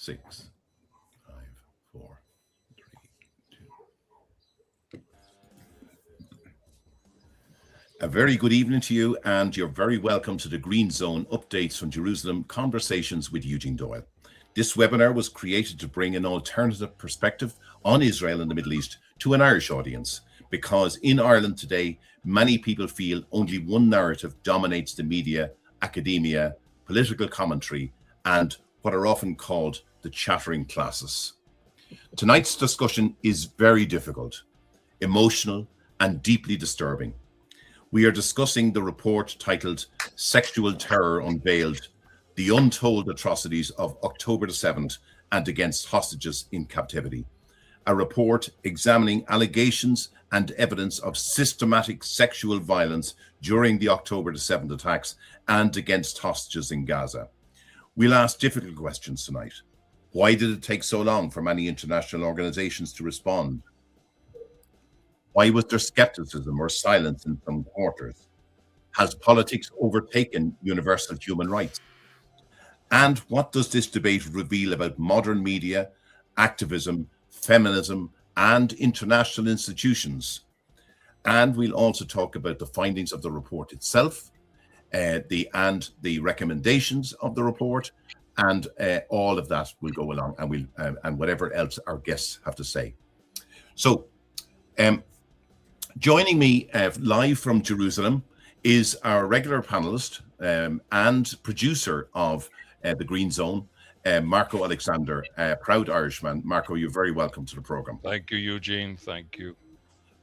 6, 5, 4, 3, 2. A very good evening to you, and you're very welcome to the GreenZone Updates from Jerusalem Conversations with Eugene Doyle. This webinar was created to bring an alternative perspective on Israel and the Middle East to an Irish audience, because in Ireland today, many people feel only one narrative dominates the media, academia, political commentary, and what are often called the chattering classes. Tonight's discussion is very difficult, emotional, and deeply disturbing. We are discussing the report titled Sexual Terror Unveiled, the Untold Atrocities of October the 7th and Against Hostages in Captivity, a report examining allegations and evidence of systematic sexual violence during the October the 7th attacks and against hostages in Gaza. We'll ask difficult questions tonight. Why did it take so long for many international organizations to respond? Why was there skepticism or silence in some quarters? Has politics overtaken universal human rights? And what does this debate reveal about modern media, activism, feminism, and international institutions? And we'll also talk about the findings of the report itself, the recommendations of the report, and all of that will go along, and whatever else our guests have to say. So, joining me live from Jerusalem is our regular panelist and producer of the GreenZone, Marco Alexander, proud Irishman. Marco, you're very welcome to the program. Thank you, Eugene. Thank you.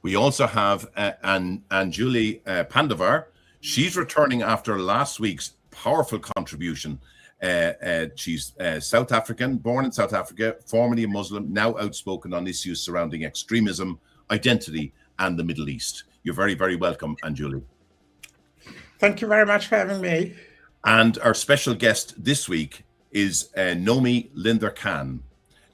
We also have Anjuli Pandavar. She's returning after last week's powerful contribution. She's South African, born in South Africa, formerly a Muslim, now outspoken on issues surrounding extremism, identity, and the Middle East. You're very, very welcome, Anjuli. Thank you very much for having me. And our special guest this week is Naomi Linder Kahn,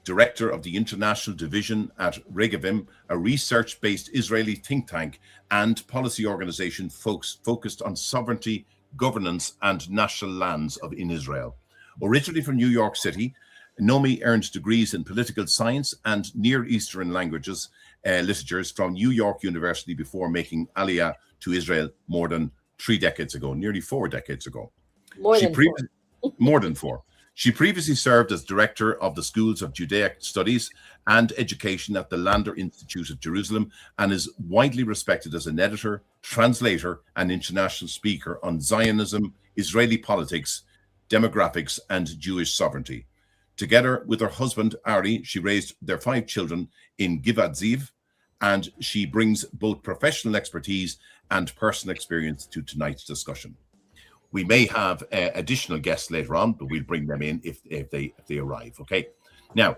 Director of the International Division at Regavim, a research-based Israeli think tank and policy organization focused on sovereignty, governance, and national lands in Israel. Originally from New York City, Naomi earned degrees in political science and Near Eastern languages, literatures from New York University before making Aliyah to Israel more than 3 decades ago, nearly 4 decades ago. More than four. She previously served as director of the Schools of Judaic Studies and Education at the Lander Institute of Jerusalem, and is widely respected as an editor, translator, and international speaker on Zionism, Israeli politics, demographics, and Jewish sovereignty. Together with her husband, Ari, she raised their 5 children in Givat Ziv, and she brings both professional expertise and personal experience to tonight's discussion. We may have additional guests later on, but we'll bring them in if they arrive. Okay. Now,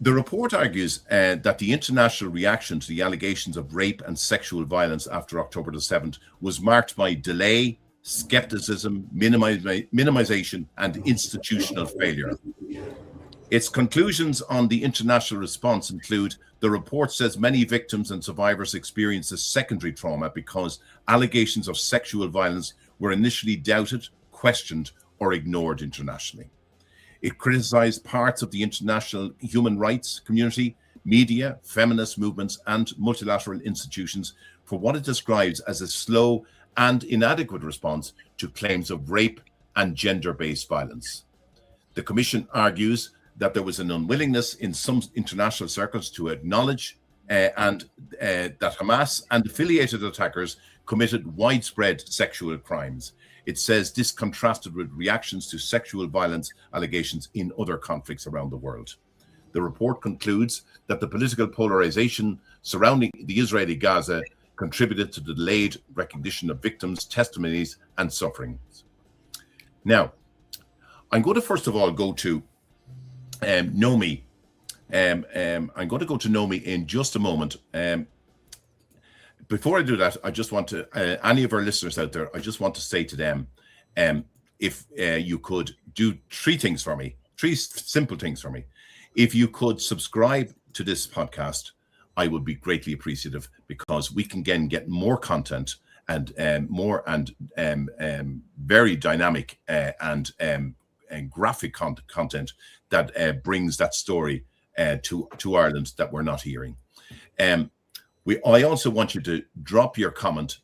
the report argues that the international reaction to the allegations of rape and sexual violence after October the 7th was marked by delay, skepticism, minimization, and institutional failure. Its conclusions on the international response include: the report says many victims and survivors experienced a secondary trauma because allegations of sexual violence were initially doubted, questioned, or ignored internationally. It criticized parts of the international human rights community, media, feminist movements, and multilateral institutions for what it describes as a slow and inadequate response to claims of rape and gender-based violence. The Commission argues that there was an unwillingness in some international circles to acknowledge that Hamas and affiliated attackers committed widespread sexual crimes. It says this contrasted with reactions to sexual violence allegations in other conflicts around the world. The report concludes that the political polarization surrounding the Israeli Gaza contributed to the delayed recognition of victims' testimonies and sufferings. Now, I'm going to first of all go to Naomi. I'm going to go to Naomi in just a moment. Before I do that, I just want to, any of our listeners out there, I just want to say to them, if you could do 3 things for me, 3 simple things for me. If you could subscribe to this podcast, I would be greatly appreciative, because we can again get more content and more and very dynamic and graphic content that brings that story to Ireland that we're not hearing. I also want you to drop your comment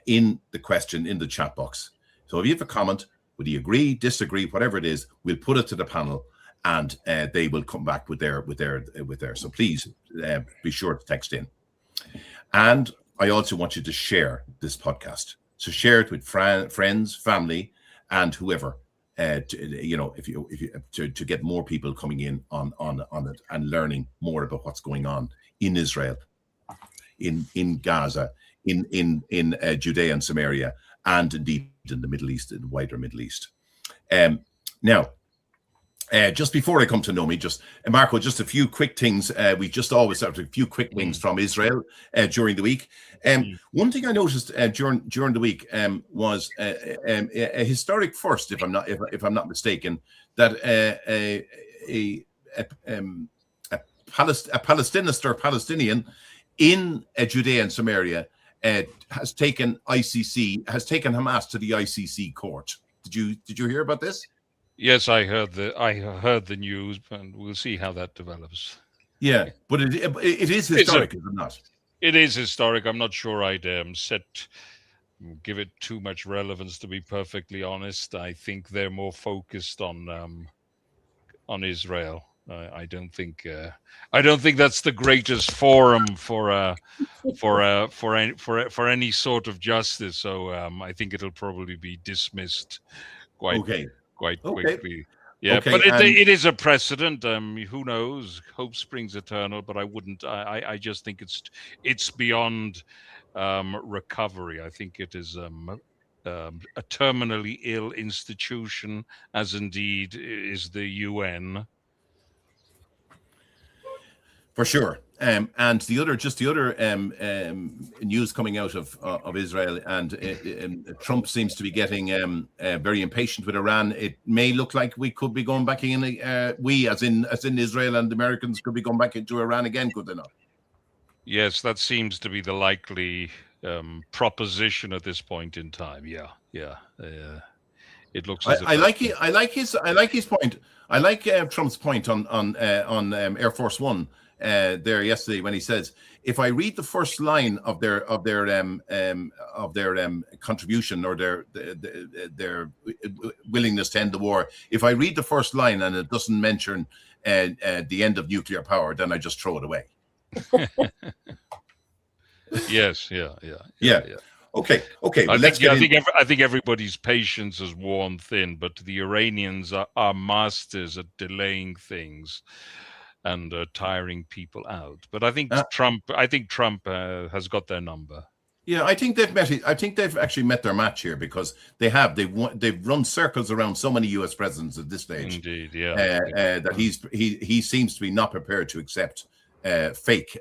in the question in the chat box. So if you have a comment, whether you agree, disagree, whatever it is, we'll put it to the panel, and they will come back with their. So please be sure to text in. And I also want you to share this podcast. So share it with friends, family, and whoever. To get more people coming in on it and learning more about what's going on in Israel, in Gaza, in Judea and Samaria, and indeed in the Middle East, in the wider Middle East. Now, just before I come to Naomi, Marco, just a few quick things. We just always have a few quick things from Israel during the week. One thing I noticed during the week was a historic first, if I'm not mistaken, that a Palestinian in Judea and Samaria has taken Hamas to the ICC court. Did you hear about this? Yes, I heard the news, and we'll see how that develops. Yeah, but it is historic, is it not? It is historic. I'm not sure I'd give it too much relevance, to be perfectly honest. I think they're more focused on Israel. I don't think that's the greatest forum for any sort of justice. So I think it'll probably be dismissed quite quickly. Yeah, okay, but it is a precedent. Who knows? Hope springs eternal, but I wouldn't. I just think it's beyond recovery. I think it is a terminally ill institution, as indeed is the UN. For sure. And the other news coming out of Israel, and Trump seems to be getting very impatient with Iran. It may look like we could be going back in. We, as in Israel and the Americans, could be going back into Iran again, could they not? Yes, that seems to be the likely proposition at this point in time. Yeah. It looks. I like his point. I like Trump's point on Air Force One. There yesterday when he says, if I read the first line of their contribution or their willingness to end the war, if I read the first line and it doesn't mention the end of nuclear power, then I just throw it away. Yes, yeah. Okay. I think everybody's patience is worn thin, but the Iranians are masters at delaying things and tiring people out. But I think Trump has got their number. Yeah, I think they've actually met their match here, because they've run circles around so many U.S. presidents at this stage. Indeed, yeah. That he seems to be not prepared to accept a fake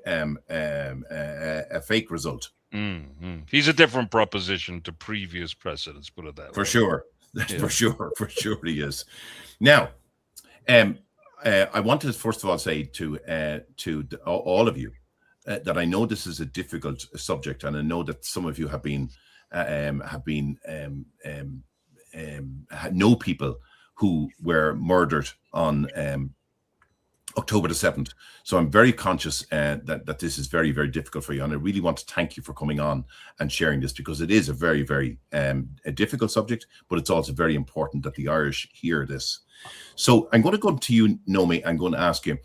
result. Mm-hmm. He's a different proposition to previous presidents, put it that way. For sure, yeah. For sure he is. Now, I wanted to first of all say to all of you that I know this is a difficult subject, and I know that some of you know people who were murdered on October the 7th. So I'm very conscious that this is very, very difficult for you, and I really want to thank you for coming on and sharing this, because it is a very, very a difficult subject, but it's also very important that the Irish hear this. So I'm going to go to you, Naomi. I'm going to ask you,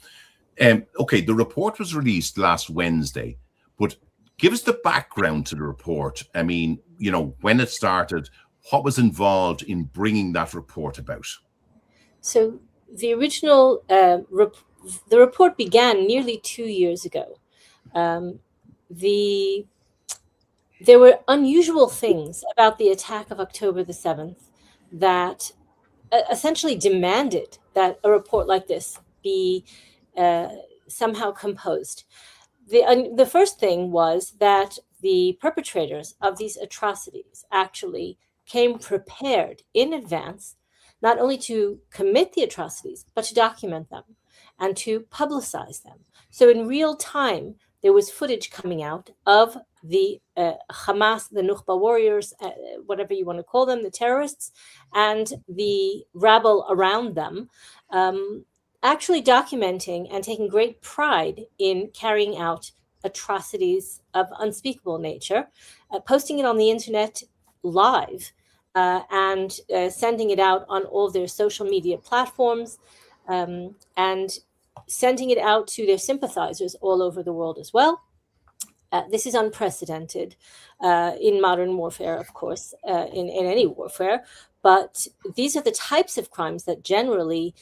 okay, the report was released last Wednesday, but give us the background to the report. I mean, when it started, what was involved in bringing that report about? So the original the report began nearly 2 years ago. There were unusual things about the attack of October the 7th that essentially demanded that a report like this be somehow composed. The first thing was that the perpetrators of these atrocities actually came prepared in advance, not only to commit the atrocities, but to document them and to publicize them. So in real time, there was footage coming out of the Hamas, the Nukhba warriors, whatever you want to call them, the terrorists, and the rabble around them, actually documenting and taking great pride in carrying out atrocities of unspeakable nature, posting it on the internet live, and sending it out on all their social media platforms, and sending it out to their sympathizers all over the world as well. This is unprecedented in modern warfare, of course, in any warfare. But these are the types of crimes that generally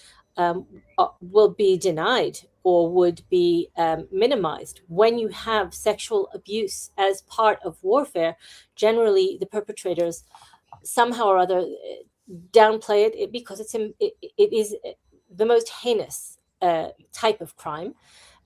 will be denied or would be minimized. When you have sexual abuse as part of warfare, generally the perpetrators somehow or other downplay it because it is the most heinous type of crime.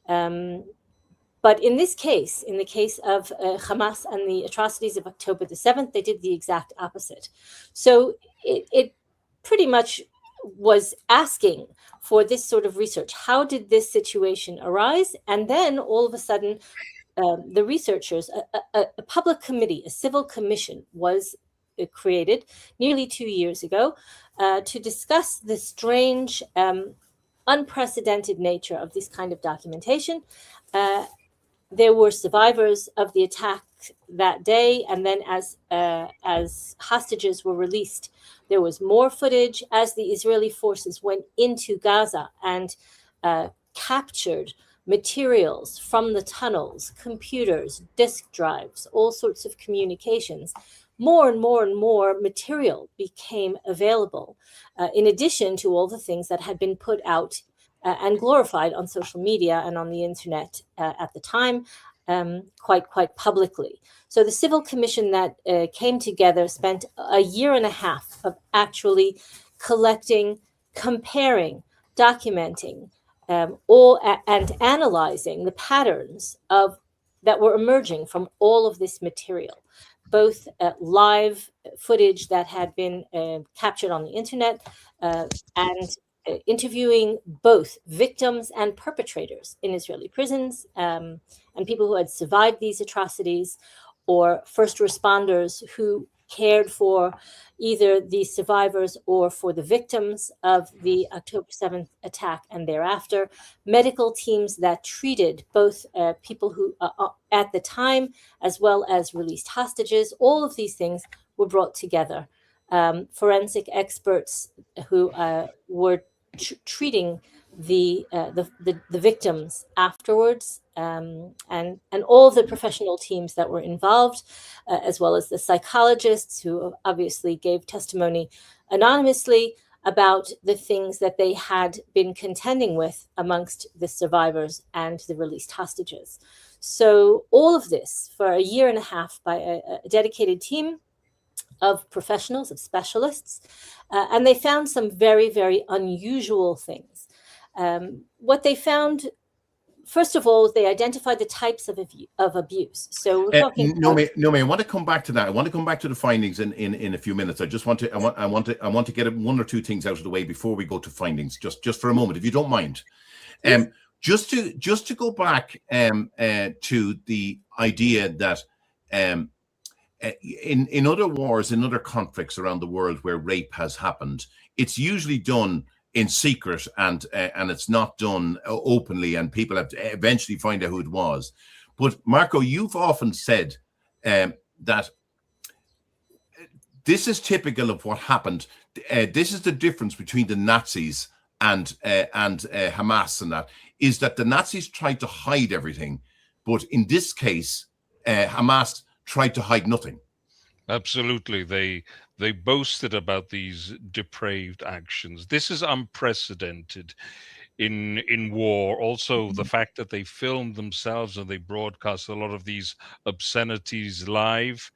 But in this case, in the case of Hamas and the atrocities of October the 7th, they did the exact opposite. So it pretty much was asking for this sort of research. How did this situation arise? And then all of a sudden, the researchers, a public committee, a civil commission was created nearly 2 years ago to discuss the strange, unprecedented nature of this kind of documentation. There were survivors of the attack that day, and then as hostages were released, there was more footage as the Israeli forces went into Gaza and captured materials from the tunnels, computers, disk drives, all sorts of communications. More and more and more material became available, in addition to all the things that had been put out and glorified on social media and on the internet at the time, quite publicly. So the civil commission that came together spent a year and a half of actually collecting, comparing, documenting, and analyzing the patterns that were emerging from all of this material, both live footage that had been captured on the internet and interviewing both victims and perpetrators in Israeli prisons, and people who had survived these atrocities, or first responders who cared for either the survivors or for the victims of the October 7th attack and thereafter, medical teams that treated both people who at the time as well as released hostages. All of these things were brought together. Forensic experts who were treating the victims afterwards, and all the professional teams that were involved, as well as the psychologists who obviously gave testimony anonymously about the things that they had been contending with amongst the survivors and the released hostages. So all of this for a year and a half by a dedicated team of professionals, of specialists, and they found some very, very unusual things. What they found, first of all, they identified the types of abuse. So we're talking. Naomi, I want to come back to that. I want to come back to the findings in a few minutes. I just want to, I want to get one or two things out of the way before we go to findings. Just for a moment, if you don't mind. Yes. Just to go back to the idea that in other wars, in other conflicts around the world where rape has happened, it's usually done in secret and it's not done openly, and people have to eventually find out who it was. But Marco, you've often said that this is typical of what happened. This is the difference between the Nazis and Hamas, and that is that the Nazis tried to hide everything, but in this case, Hamas tried to hide nothing. Absolutely. They boasted about these depraved actions. This is unprecedented in war. Also, the fact that they filmed themselves and they broadcast a lot of these obscenities live.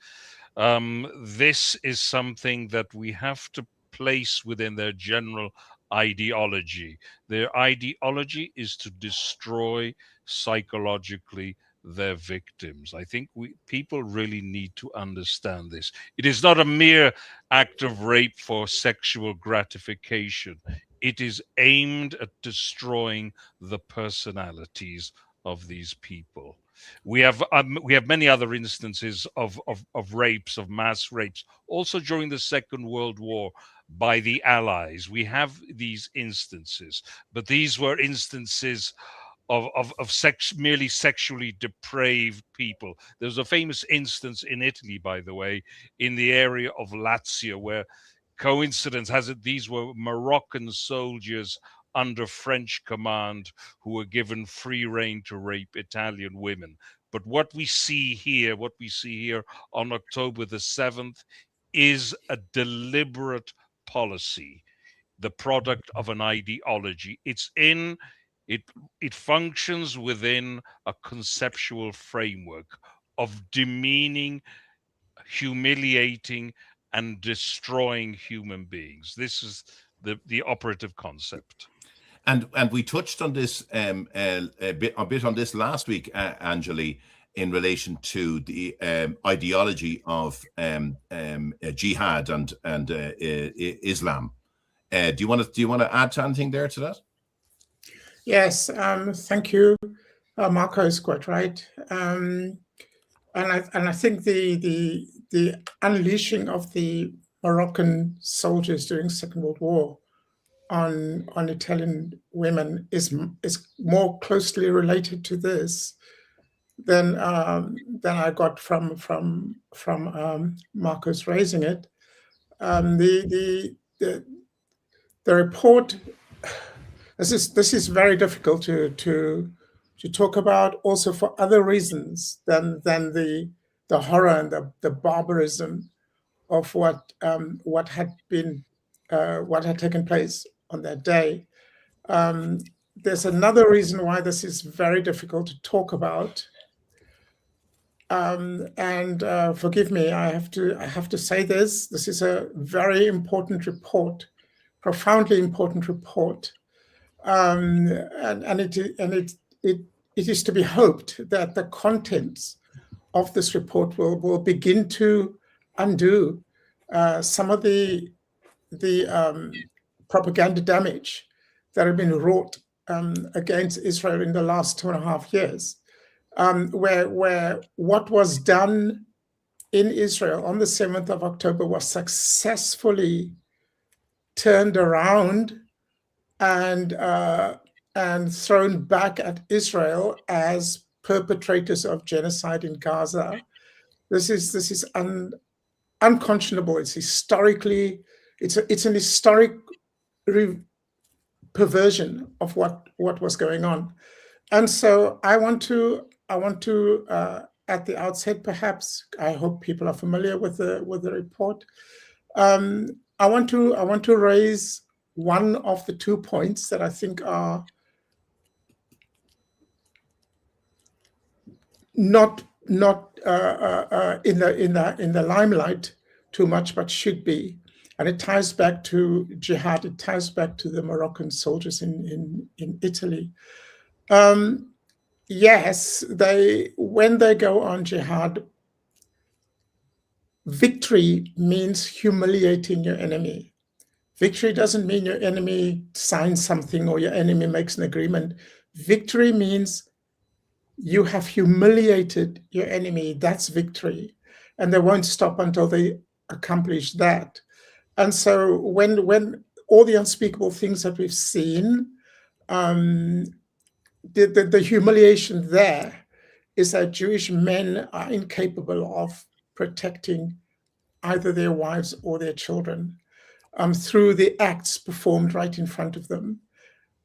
This is something that we have to place within their general ideology. Their ideology is to destroy psychologically their victims. I think people really need to understand this. It is not a mere act of rape for sexual gratification. It is aimed at destroying the personalities of these people. We have many other instances of rapes, of mass rapes, also during the Second World War by the Allies. We have these instances, but these were instances of merely sexually depraved people. There was a famous instance in Italy, by the way, in the area of Lazio, where coincidence has it these were Moroccan soldiers under French command who were given free rein to rape Italian women. But what we see here on October the 7th, is a deliberate policy, the product of an ideology. It functions within a conceptual framework of demeaning, humiliating, and destroying human beings. This is the operative concept. And we touched on this a bit on this last week, Anjuli, in relation to the ideology of jihad and Islam. Do you want to add anything there to that? Yes, thank you. Marco is quite right, and I think the unleashing of the Moroccan soldiers during Second World War on Italian women is more closely related to this than I got from Marcos raising it. The report. This is very difficult to talk about, also for other reasons than the horror and the barbarism of what had taken place on that day. There's another reason why this is very difficult to talk about. And forgive me, I have to say this. This is a very important report, profoundly important report. And it is to be hoped that the contents of this report will begin to undo some of the propaganda damage that have been wrought against Israel in the last 2.5 years, where what was done in Israel on the 7th of October was successfully turned around and thrown back at Israel as perpetrators of genocide in Gaza. This is unconscionable. It's historically, it's an historic perversion of what was going on. And so I want to at the outset, perhaps, I hope people are familiar with the report. I want to raise one of the 2 points that I think are not in the limelight too much, but should be, and it ties back to jihad. It ties back to the Moroccan soldiers in Italy. Yes, when they go on jihad, victory means humiliating your enemy. Victory doesn't mean your enemy signs something or your enemy makes an agreement. Victory means you have humiliated your enemy. That's victory. And they won't stop until they accomplish that. And so when all the unspeakable things that we've seen, the humiliation there is that Jewish men are incapable of protecting either their wives or their children through the acts performed right in front of them.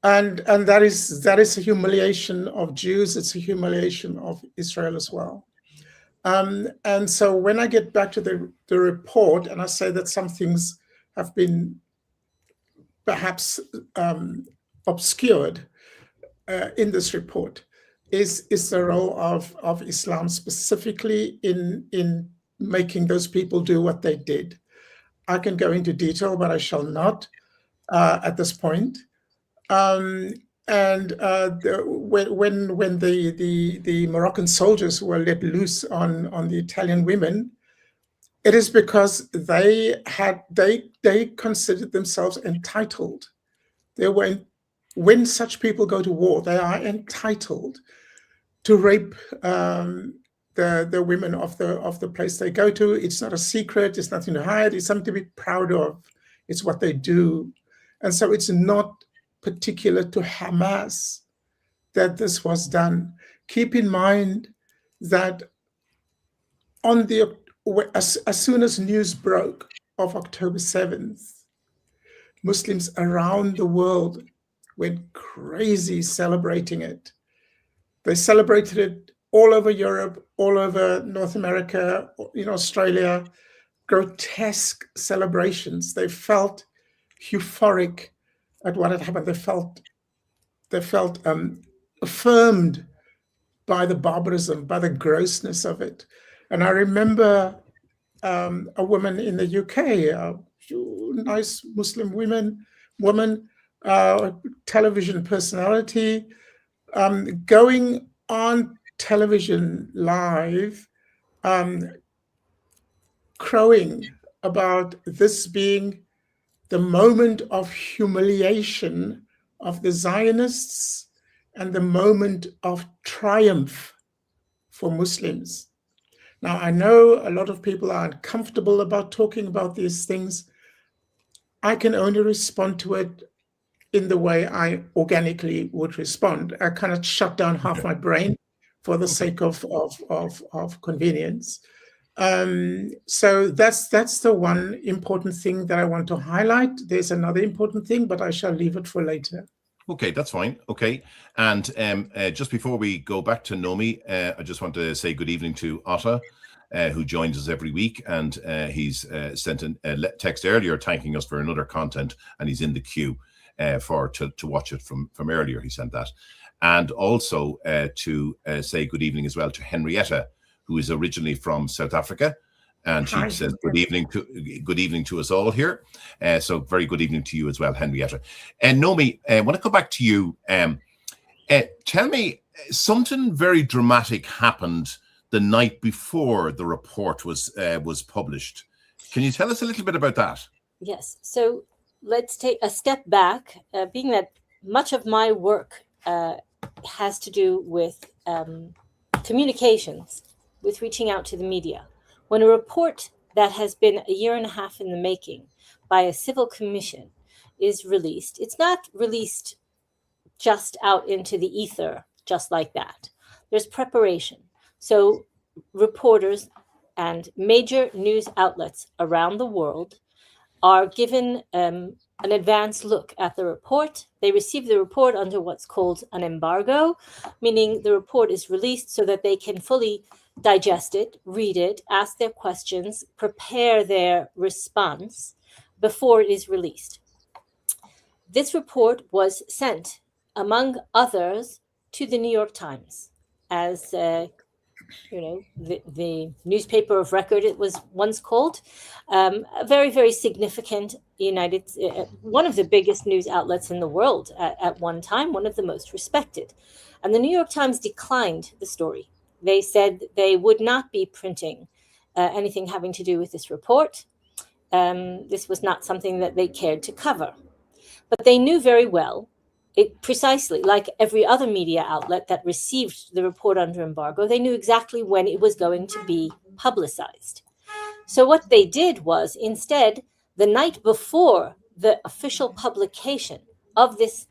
And that is a humiliation of Jews. It's a humiliation of Israel as well. And so when I get back to the report, and I say that some things have been perhaps obscured in this report, is the role of Islam specifically in making those people do what they did. I can go into detail, but I shall not at this point. When the Moroccan soldiers were let loose on the Italian women, it is because they considered themselves entitled. When such people go to war, they are entitled to rape the women of the place they go to. It's not a secret. It's nothing to hide. It's something to be proud of. It's what they do. And so it's not particular to Hamas that this was done. Keep in mind that as soon as news broke of October 7th, Muslims around the world went crazy celebrating it. They celebrated it all over Europe, all over North America, in Australia, grotesque celebrations. They felt euphoric at what had happened. They felt affirmed by the barbarism, by the grossness of it. And I remember a woman in the UK, a nice Muslim woman, television personality, going on television live, crowing about this being the moment of humiliation of the Zionists and the moment of triumph for Muslims. Now, I know a lot of people are uncomfortable about talking about these things. I can only respond to it in the way I organically would respond. I kind of shut down half my brain for the sake of convenience. So that's the one important thing that I want to highlight. There's another important thing, but I shall leave it for later. Okay, that's fine. Okay. And just before we go back to Naomi, I just want to say good evening to Otta, who joins us every week. And he's sent a text earlier thanking us for another content, and he's in the queue to watch it from earlier. He sent that. And also to say good evening as well to Henrietta, who is originally from South Africa. And she says good evening to us all here. So very good evening to you as well, Henrietta. And Naomi, I want to go back to you. Tell me, something very dramatic happened the night before the report was published. Can you tell us a little bit about that? Yes. So let's take a step back, being that much of my work has to do with communications, with reaching out to the media. When a report that has been a year and a half in the making by a civil commission is released, it's not released just out into the ether, just like that. There's preparation. So reporters and major news outlets around the world are given an advanced look at the report. They receive the report under what's called an embargo, meaning the report is released so that they can fully digest it, read it, ask their questions, prepare their response before it is released. This report was sent, among others, to the New York Times as the newspaper of record, it was once called. A very, very significant one of the biggest news outlets in the world at one time, one of the most respected. And the New York Times declined the story. They said they would not be printing anything having to do with this report. This was not something that they cared to cover. But they knew very well, precisely like every other media outlet that received the report under embargo, they knew exactly when it was going to be publicized. So what they did was, instead, the night before the official publication of this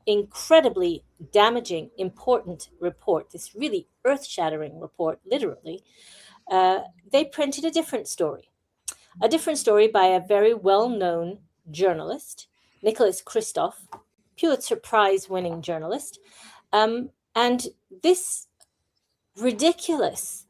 incredibly damaging, important report, this really earth-shattering report, literally, they printed a different story by a very well-known journalist, Nicholas Kristof, Pulitzer Prize-winning journalist. And this ridiculous,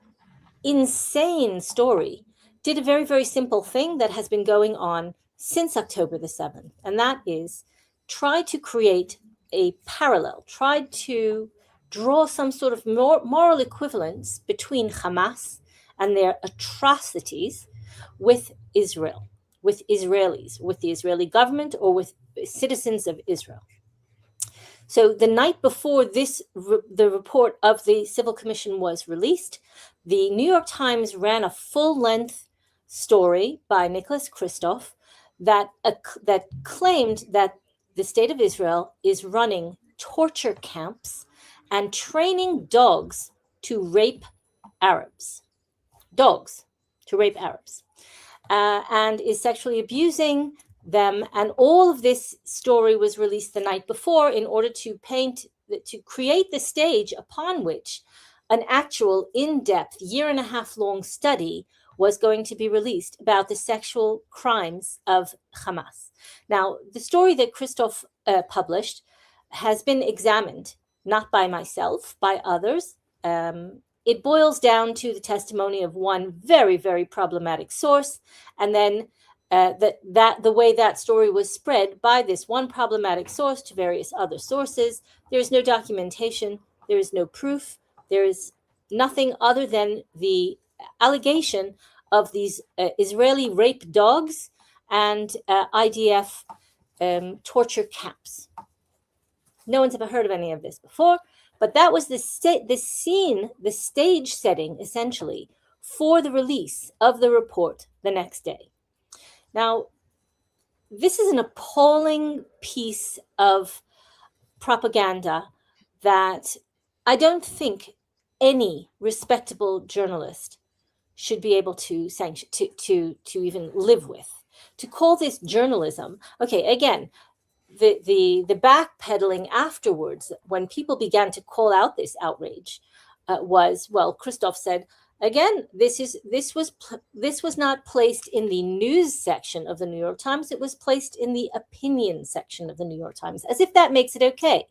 insane story did a very, very simple thing that has been going on since October the 7th, and that is try to create a parallel, try to draw some sort of moral equivalence between Hamas and their atrocities with Israel, with Israelis, with the Israeli government, or with citizens of Israel. So the night before the report of the Civil Commission was released, the New York Times ran a full-length story by Nicholas Kristof that claimed that the state of Israel is running torture camps and training dogs to rape Arabs. Dogs to rape Arabs. And is sexually abusing them. And all of this story was released the night before in order to create the stage upon which an actual in-depth 1.5 year long study was going to be released about the sexual crimes of Hamas. Now, the story that Christoph published has been examined, not by myself, by others. It boils down to the testimony of one very, very problematic source, and then the way that story was spread by this one problematic source to various other sources. There is no documentation. There is no proof. There is nothing other than the allegation of these Israeli rape dogs and IDF torture camps. No one's ever heard of any of this before, but that was the stage setting, essentially, for the release of the report the next day. Now, this is an appalling piece of propaganda that I don't think any respectable journalist should be able to sanction, to even live with. To call this journalism, okay, again, the backpedaling afterwards, when people began to call out this outrage, was, well, Christoph said, again, this was not placed in the news section of the New York Times. It was placed in the opinion section of the New York Times, as if that makes it okay.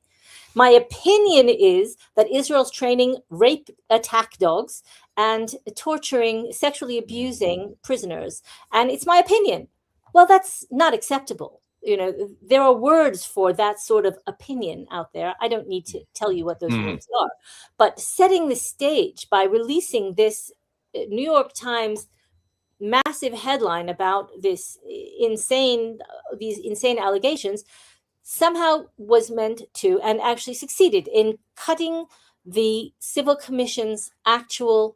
My opinion is that Israel's training rape attack dogs and torturing, sexually abusing prisoners. And it's my opinion. Well, that's not acceptable. You know, there are words for that sort of opinion out there. I don't need to tell you what those words are. But setting the stage by releasing this New York Times massive headline about these insane allegations somehow was meant to, and actually succeeded in, cutting the Civil Commission's actual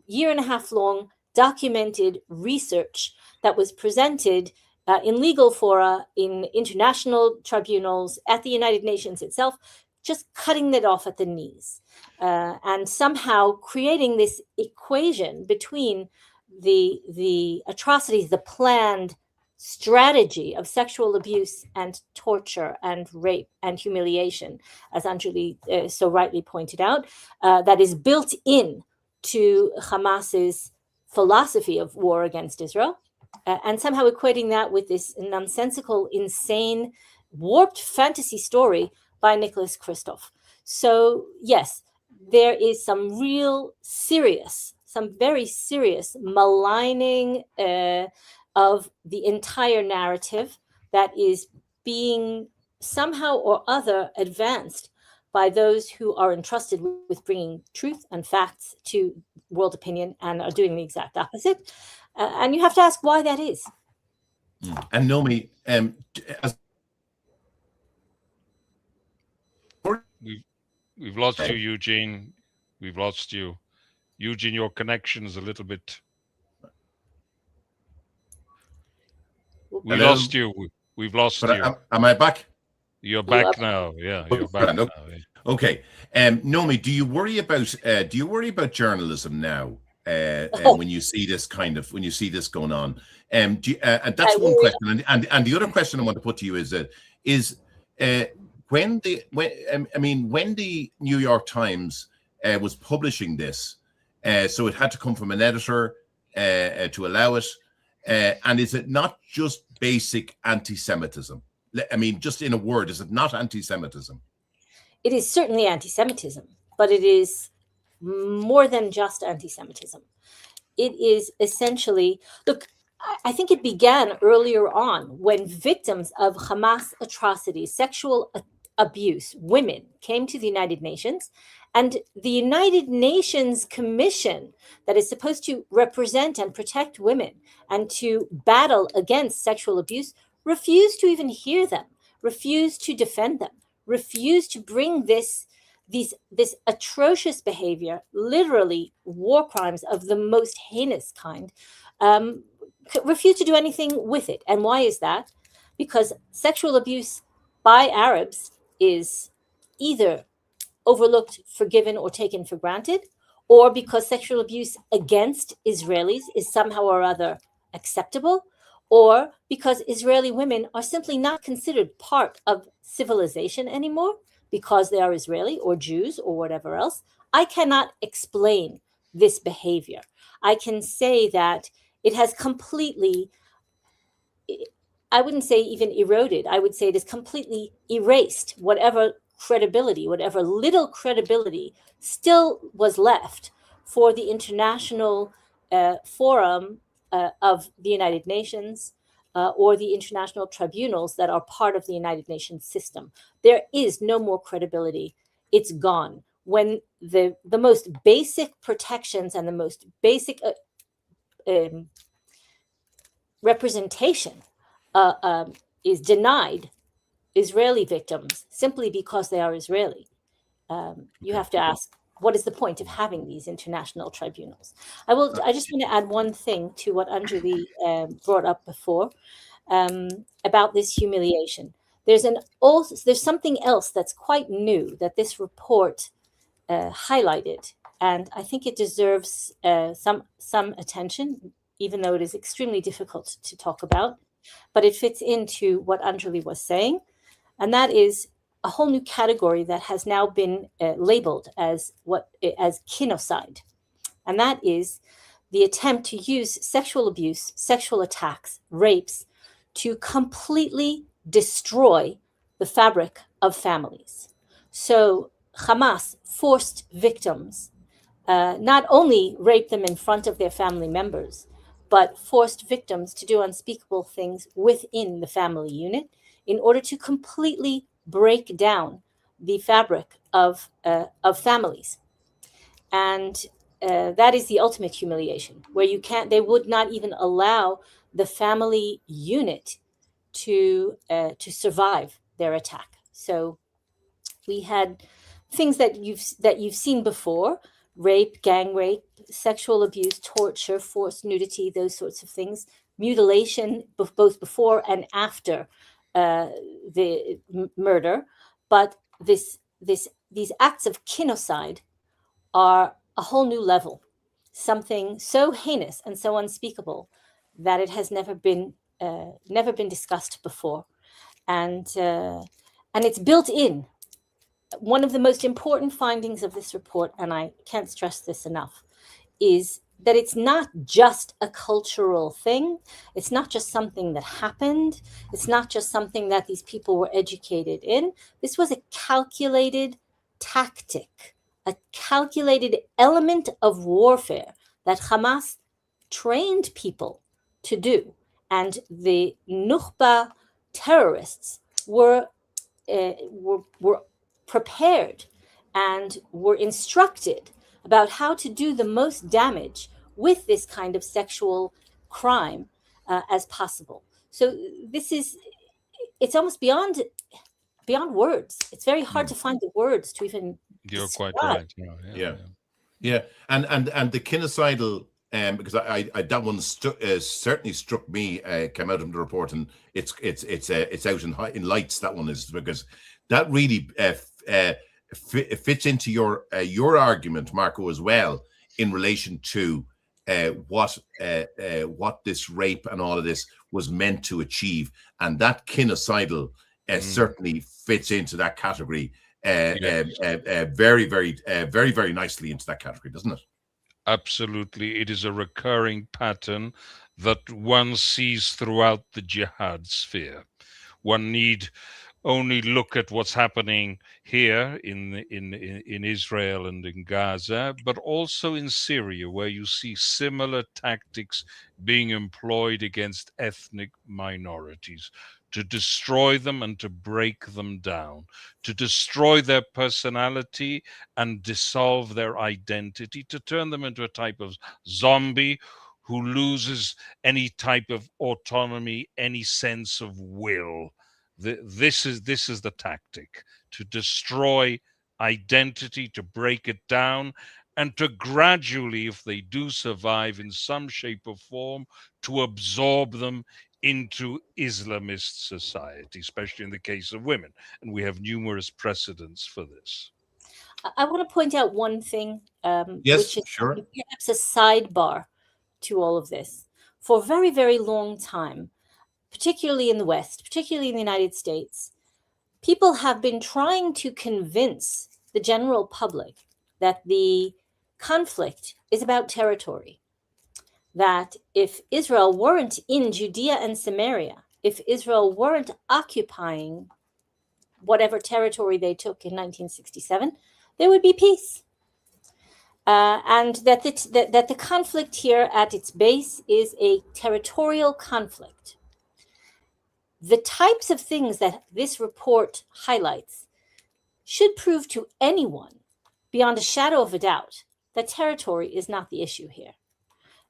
1.5 year long documented research that was presented in legal fora, in international tribunals, at the United Nations itself, just cutting that off at the knees, and somehow creating this equation between the atrocities, the planned strategy of sexual abuse and torture and rape and humiliation, as Anjuli so rightly pointed out, that is built in to Hamas's philosophy of war against Israel, and somehow equating that with this nonsensical, insane, warped fantasy story by Nicholas Kristof. So yes, there is some very serious maligning of the entire narrative that is being somehow or other advanced by those who are entrusted with bringing truth and facts to world opinion and are doing the exact opposite. And you have to ask why that is. And Naomi, we've lost you, Eugene. We've lost you. Eugene, your connection is a little bit... We lost you. We've lost you. Am I back? You're back now. Yeah, you're back now. Yeah. Okay. Naomi, do you worry about journalism now? When you see this going on, and that's one question. And the other question I want to put to you is when the New York Times was publishing this, so it had to come from an editor to allow it. And is it not just basic anti-Semitism? I mean, just in a word, is it not anti-Semitism? It is certainly anti-Semitism, but it is more than just anti-Semitism. It is essentially, look, I think it began earlier on when victims of Hamas atrocities, sexual abuse, women came to the United Nations, and the United Nations Commission that is supposed to represent and protect women and to battle against sexual abuse refused to even hear them, refused to defend them, refused to bring this atrocious behavior, literally war crimes of the most heinous kind, refused to do anything with it. And why is that? Because sexual abuse by Arabs is either overlooked, forgiven, or taken for granted, or because sexual abuse against Israelis is somehow or other acceptable, or because Israeli women are simply not considered part of civilization anymore because they are Israeli or Jews or whatever else. I cannot explain this behavior. I can say that it has completely, I wouldn't say even eroded, I would say it has completely erased whatever credibility, whatever little credibility still was left for the international forum of the United Nations or the international tribunals that are part of the United Nations system. There is no more credibility. It's gone. When the most basic protections and the most basic representation is denied Israeli victims simply because they are Israeli, you have to ask, what is the point of having these international tribunals? I just want to add one thing to what Anjuli brought up before about this humiliation. There's something else that's quite new that this report highlighted, and I think it deserves some attention, even though it is extremely difficult to talk about. But it fits into what Anjuli was saying, and that is a whole new category that has now been labeled as kinocide, and that is the attempt to use sexual abuse, sexual attacks, rapes to completely destroy the fabric of families. So Hamas forced victims not only rape them in front of their family members, but forced victims to do unspeakable things within the family unit in order to completely break down the fabric of families. And that is the ultimate humiliation, where they would not even allow the family unit to survive their attack. So we had things that you've seen before: rape, gang rape, sexual abuse, torture, forced nudity, those sorts of things, mutilation, both before and after the murder. But these acts of kinocide are a whole new level, something so heinous and so unspeakable that it has never been discussed before, and it's built in. One of the most important findings of this report, and I can't stress this enough, is that it's not just a cultural thing. It's not just something that happened. It's not just something that these people were educated in. This was a calculated tactic, a calculated element of warfare that Hamas trained people to do. And the Nukhba terrorists were prepared and were instructed about how to do the most damage with this kind of sexual crime as possible. So it's almost beyond words. It's very hard to find the words to even You're describe. quite right. Yeah. And the genocidal, because I that one certainly struck me, came out of the report, and it's out in lights. That one is, because that really fits into your argument, Marco, as well, in relation to what this rape and all of this was meant to achieve, and that genocidal certainly fits into that category very, very nicely into that category, doesn't it? Absolutely. It is a recurring pattern that one sees throughout the jihad sphere. One need only look at what's happening here in Israel and in Gaza, but also in Syria, where you see similar tactics being employed against ethnic minorities, to destroy them and to break them down, to destroy their personality and dissolve their identity, to turn them into a type of zombie who loses any type of autonomy, any sense of will. This is the tactic: to destroy identity, to break it down, and to gradually, if they do survive in some shape or form, to absorb them into Islamist society, especially in the case of women. And we have numerous precedents for this. I want to point out one thing, Yes, which is sure. perhaps a sidebar to all of this. For a very, very long time, particularly in the West, particularly in the United States, people have been trying to convince the general public that the conflict is about territory. That if Israel weren't in Judea and Samaria, if Israel weren't occupying whatever territory they took in 1967, there would be peace. And that the conflict here at its base is a territorial conflict. The types of things that this report highlights should prove to anyone, beyond a shadow of a doubt, that territory is not the issue here.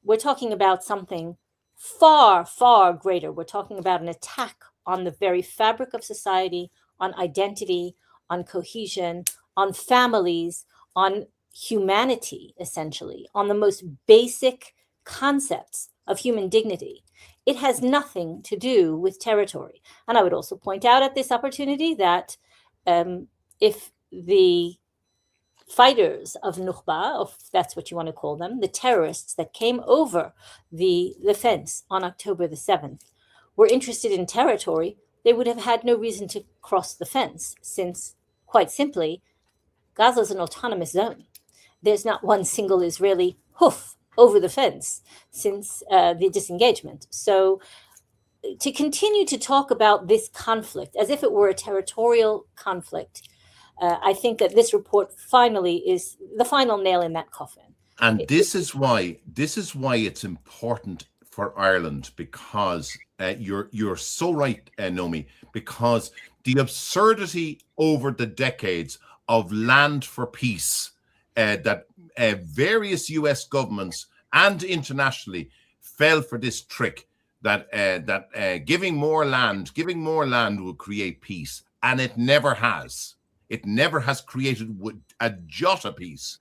We're talking about something far, far greater. We're talking about an attack on the very fabric of society, on identity, on cohesion, on families, on humanity, essentially, on the most basic concepts of human dignity. It has nothing to do with territory. And I would also point out at this opportunity that if the fighters of Nukhba, if that's what you want to call them, the terrorists that came over the fence on October the 7th, were interested in territory, they would have had no reason to cross the fence, since, quite simply, Gaza is an autonomous zone. There's not one single Israeli hoof over the fence since the disengagement. So to continue to talk about this conflict as if it were a territorial conflict, I think that this report finally is the final nail in that coffin. And this is why it's important for Ireland, because you're so right, Naomi, because the absurdity over the decades of land for peace that various US governments and internationally fell for this trick that giving more land will create peace, and it never has. It never has created a jot of peace.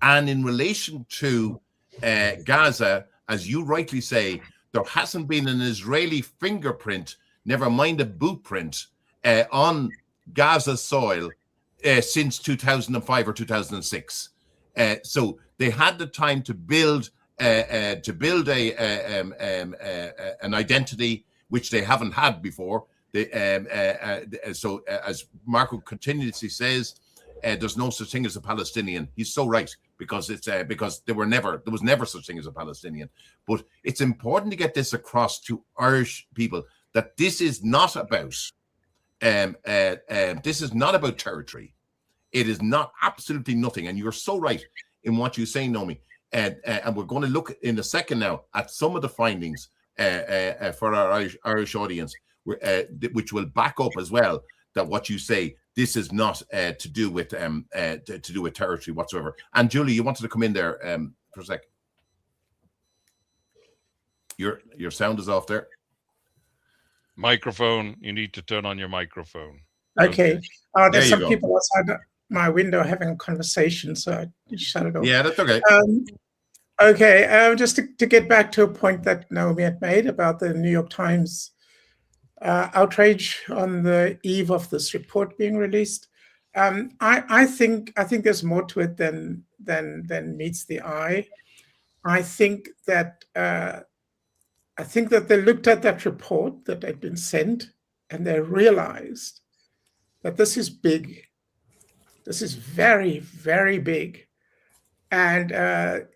And in relation to Gaza, as you rightly say, there hasn't been an Israeli fingerprint, never mind a boot print, on Gaza soil since 2005 or 2006. So they had the time to build an identity which they haven't had before. So as Marco continuously says, there's no such thing as a Palestinian. He's so right, because it's because there was never such thing as a Palestinian. But it's important to get this across to Irish people that this is not about territory. It is not, absolutely nothing. And you're so right in what you say, Naomi. And we're going to look in a second now at some of the findings for our Irish audience, which will back up as well that what you say, this is not to do with territory whatsoever. And Julie, you wanted to come in there for a sec. Your sound is off there. Microphone. You need to turn on your microphone. Okay. There's some people outside my window having a conversation, so I shut it off. Yeah, that's okay. Okay. Just to get back to a point that Naomi had made about the New York Times outrage on the eve of this report being released. I think there's more to it than meets the eye. I think that they looked at that report that had been sent, and they realized that this is big. This is very, very big. And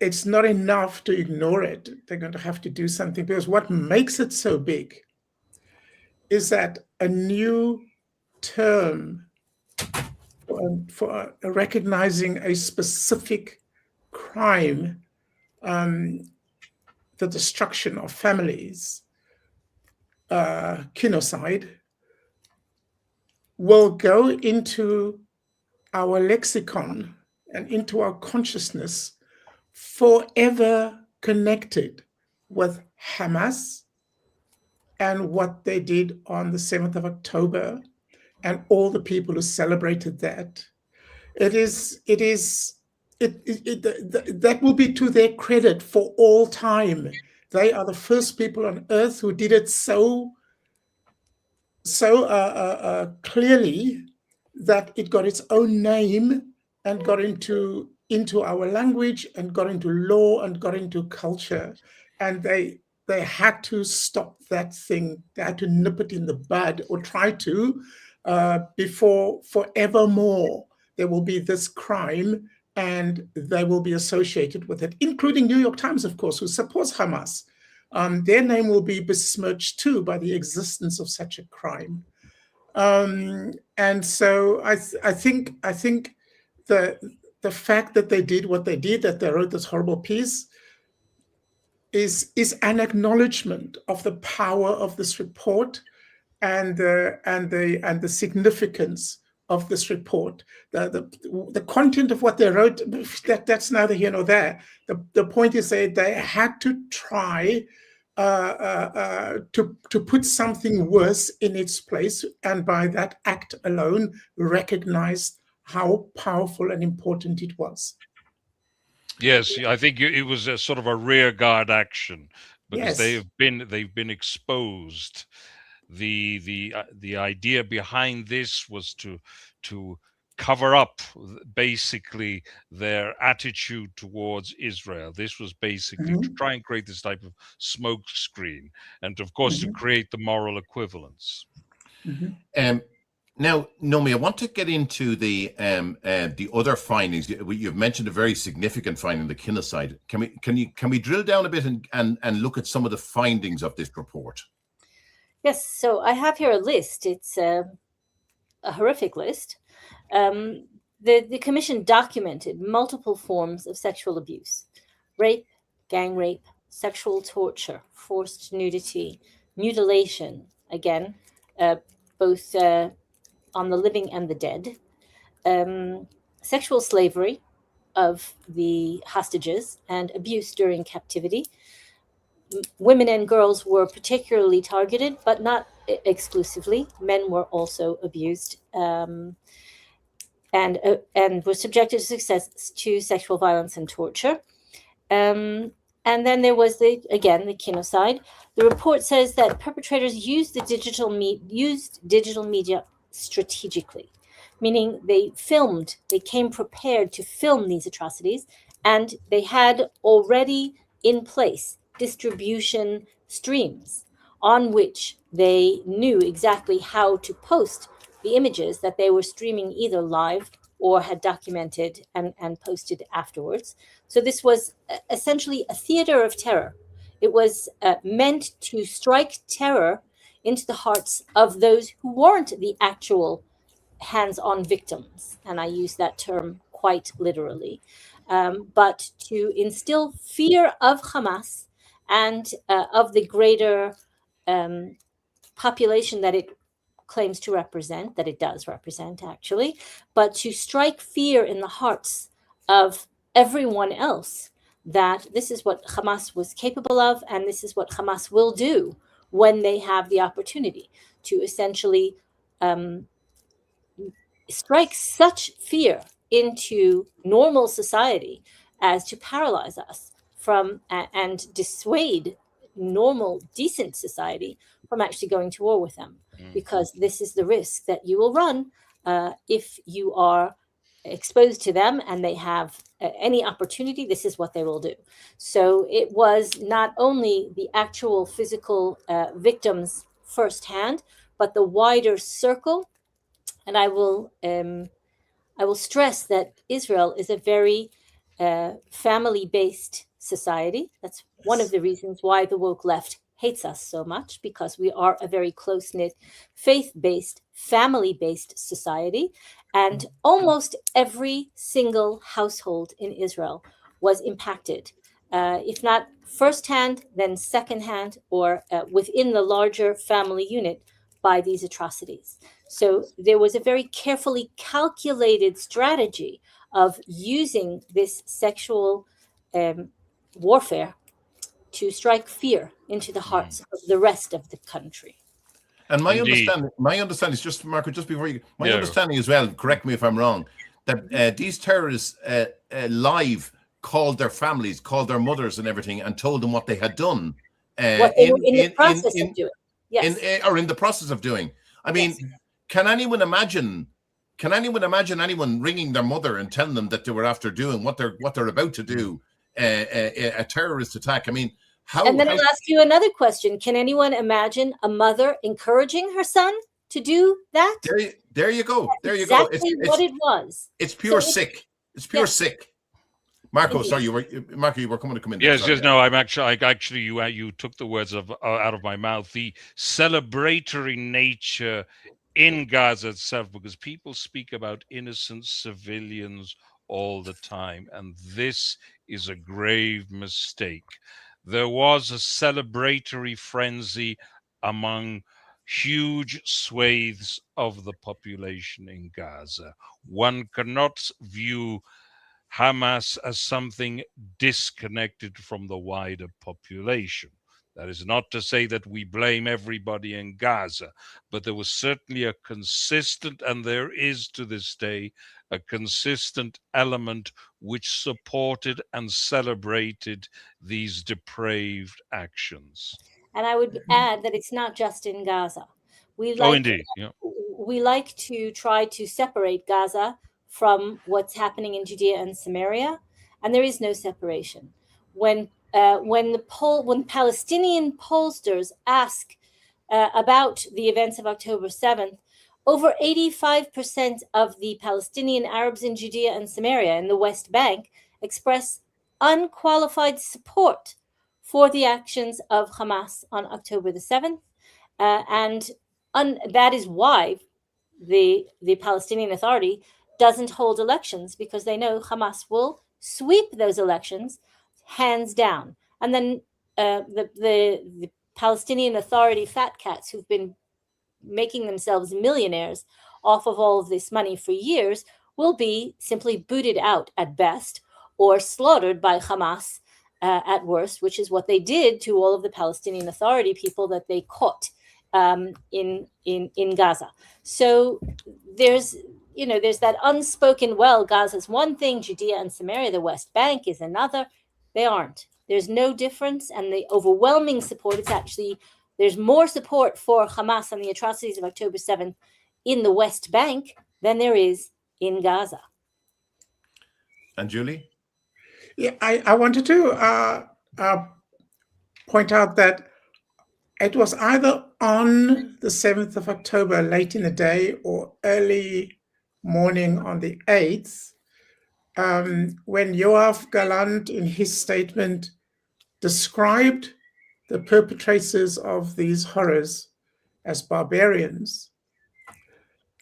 it's not enough to ignore it. They're going to have to do something, because what makes it so big is that a new term for recognizing a specific crime, the destruction of families, genocide, will go into our lexicon and into our consciousness, forever connected with Hamas and what they did on the 7th of October and all the people who celebrated that. That will be to their credit for all time. They are the first people on earth who did it so clearly that it got its own name and got into our language and got into law and got into culture. And they had to stop that thing. They had to nip it in the bud, or try to, before forevermore there will be this crime and they will be associated with it, including New York Times, of course, who supports Hamas. Their name will be besmirched too by the existence of such a crime. And so I think the fact that they did what they did, that they wrote this horrible piece, is an acknowledgement of the power of this report and the significance of this report. The content of what they wrote, that's neither here nor there. The point is that they had to try to put something worse in its place, and by that act alone recognized how powerful and important it was. Yes, I think it was a sort of a rear guard action, because Yes. they've been exposed. The idea behind this was to cover up basically their attitude towards Israel. This was basically to try and create this type of smoke screen, and of course to create the moral equivalence. Now, Naomi, I want to get into the other findings. You've mentioned a very significant finding, the genocide. Can we drill down a bit and look at some of the findings of this report? Yes. So I have here a list. It's a horrific list. The commission documented multiple forms of sexual abuse: rape, gang rape, sexual torture, forced nudity, mutilation. Again, both on the living and the dead, sexual slavery of the hostages, and abuse during captivity. Women and girls were particularly targeted, but not exclusively. Men were also abused and were subjected to sexual violence and torture. And then there was the genocide. The report says that perpetrators used digital media strategically, meaning they came prepared to film these atrocities, and they had already in place distribution streams on which they knew exactly how to post the images that they were streaming either live or had documented and posted afterwards. So this was essentially a theater of terror. It was meant to strike terror into the hearts of those who weren't the actual hands-on victims, and I use that term quite literally, but to instill fear of Hamas and of the greater population that it claims to represent, that it does represent actually, but to strike fear in the hearts of everyone else that this is what Hamas was capable of, and this is what Hamas will do when they have the opportunity to essentially strike such fear into normal society as to paralyze us from and dissuade normal, decent society from actually going to war with them, because this is the risk that you will run if you are exposed to them and they have any opportunity. This is what they will do. So it was not only the actual physical victims firsthand, but the wider circle. And I will stress that Israel is a very family-based society. That's one of the reasons why the woke left hates us so much, because we are a very close-knit, faith-based, family-based society. And almost every single household in Israel was impacted, if not firsthand, then secondhand, or within the larger family unit by these atrocities. So there was a very carefully calculated strategy of using this sexual warfare to strike fear into the hearts of the rest of the country. And my understanding is just, Marco, just before you, understanding as well, correct me if I'm wrong, that these terrorists live called their families, called their mothers and everything, and told them what they had done. What they were in the process of doing. Yes. Or in the process of doing. I mean, can anyone imagine can anyone imagine anyone ringing their mother and telling them that they were after doing what they're about to do, a terrorist attack? I mean, how? And then I'll ask you another question. Can anyone imagine a mother encouraging her son to do that? There you go. There you go. It's exactly what it was. It's pure sick. It's pure sick. Marco, sorry, you were coming to come in. Yes, no, I'm actually you took the words out of my mouth. The celebratory nature in Gaza itself, because people speak about innocent civilians all the time, and this is a grave mistake. There was a celebratory frenzy among huge swathes of the population in Gaza. One cannot view Hamas as something disconnected from the wider population. That is not to say that we blame everybody in Gaza, but there was certainly a consistent, and there is to this day, a consistent element which supported and celebrated these depraved actions. And I would add that it's not just in Gaza. We like to try to separate Gaza from what's happening in Judea and Samaria, and there is no separation. When Palestinian pollsters ask about the events of October 7th, over 85% of the Palestinian Arabs in Judea and Samaria in the West Bank express unqualified support for the actions of Hamas on October the 7th, and that is why the Palestinian Authority doesn't hold elections, because they know Hamas will sweep those elections hands down. And then the Palestinian Authority fat cats who've been making themselves millionaires off of all of this money for years will be simply booted out at best, or slaughtered by Hamas at worst, which is what they did to all of the Palestinian Authority people that they caught in Gaza. So there's that unspoken, well, Gaza's one thing, Judea and Samaria, the West Bank, is another. They aren't. There's no difference. And the overwhelming support, there's more support for Hamas and the atrocities of October 7th in the West Bank than there is in Gaza. Anjuli? Yeah, I wanted to point out that it was either on the 7th of October, late in the day, or early morning on the 8th, when Yoav Gallant, in his statement, described the perpetrators of these horrors as barbarians.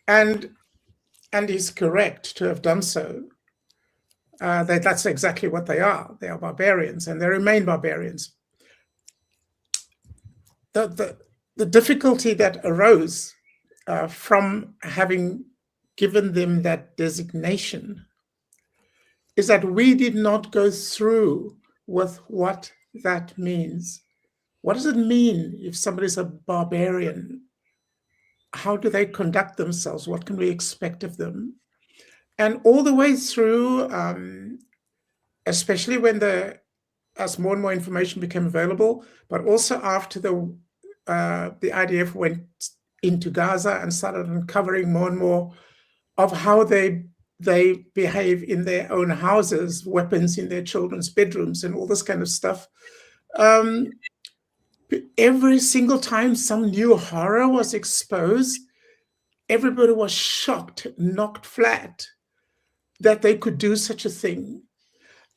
And he's correct to have done so. That's exactly what they are. They are barbarians, and they remain barbarians. The difficulty that arose from having given them that designation is that we did not go through with what that means. What does it mean if somebody's a barbarian? How do they conduct themselves? What can we expect of them? And all the way through, especially as more and more information became available, but also after the IDF went into Gaza and started uncovering more and more of how they behave in their own houses, weapons in their children's bedrooms, and all this kind of stuff. Every single time some new horror was exposed, everybody was shocked, knocked flat that they could do such a thing.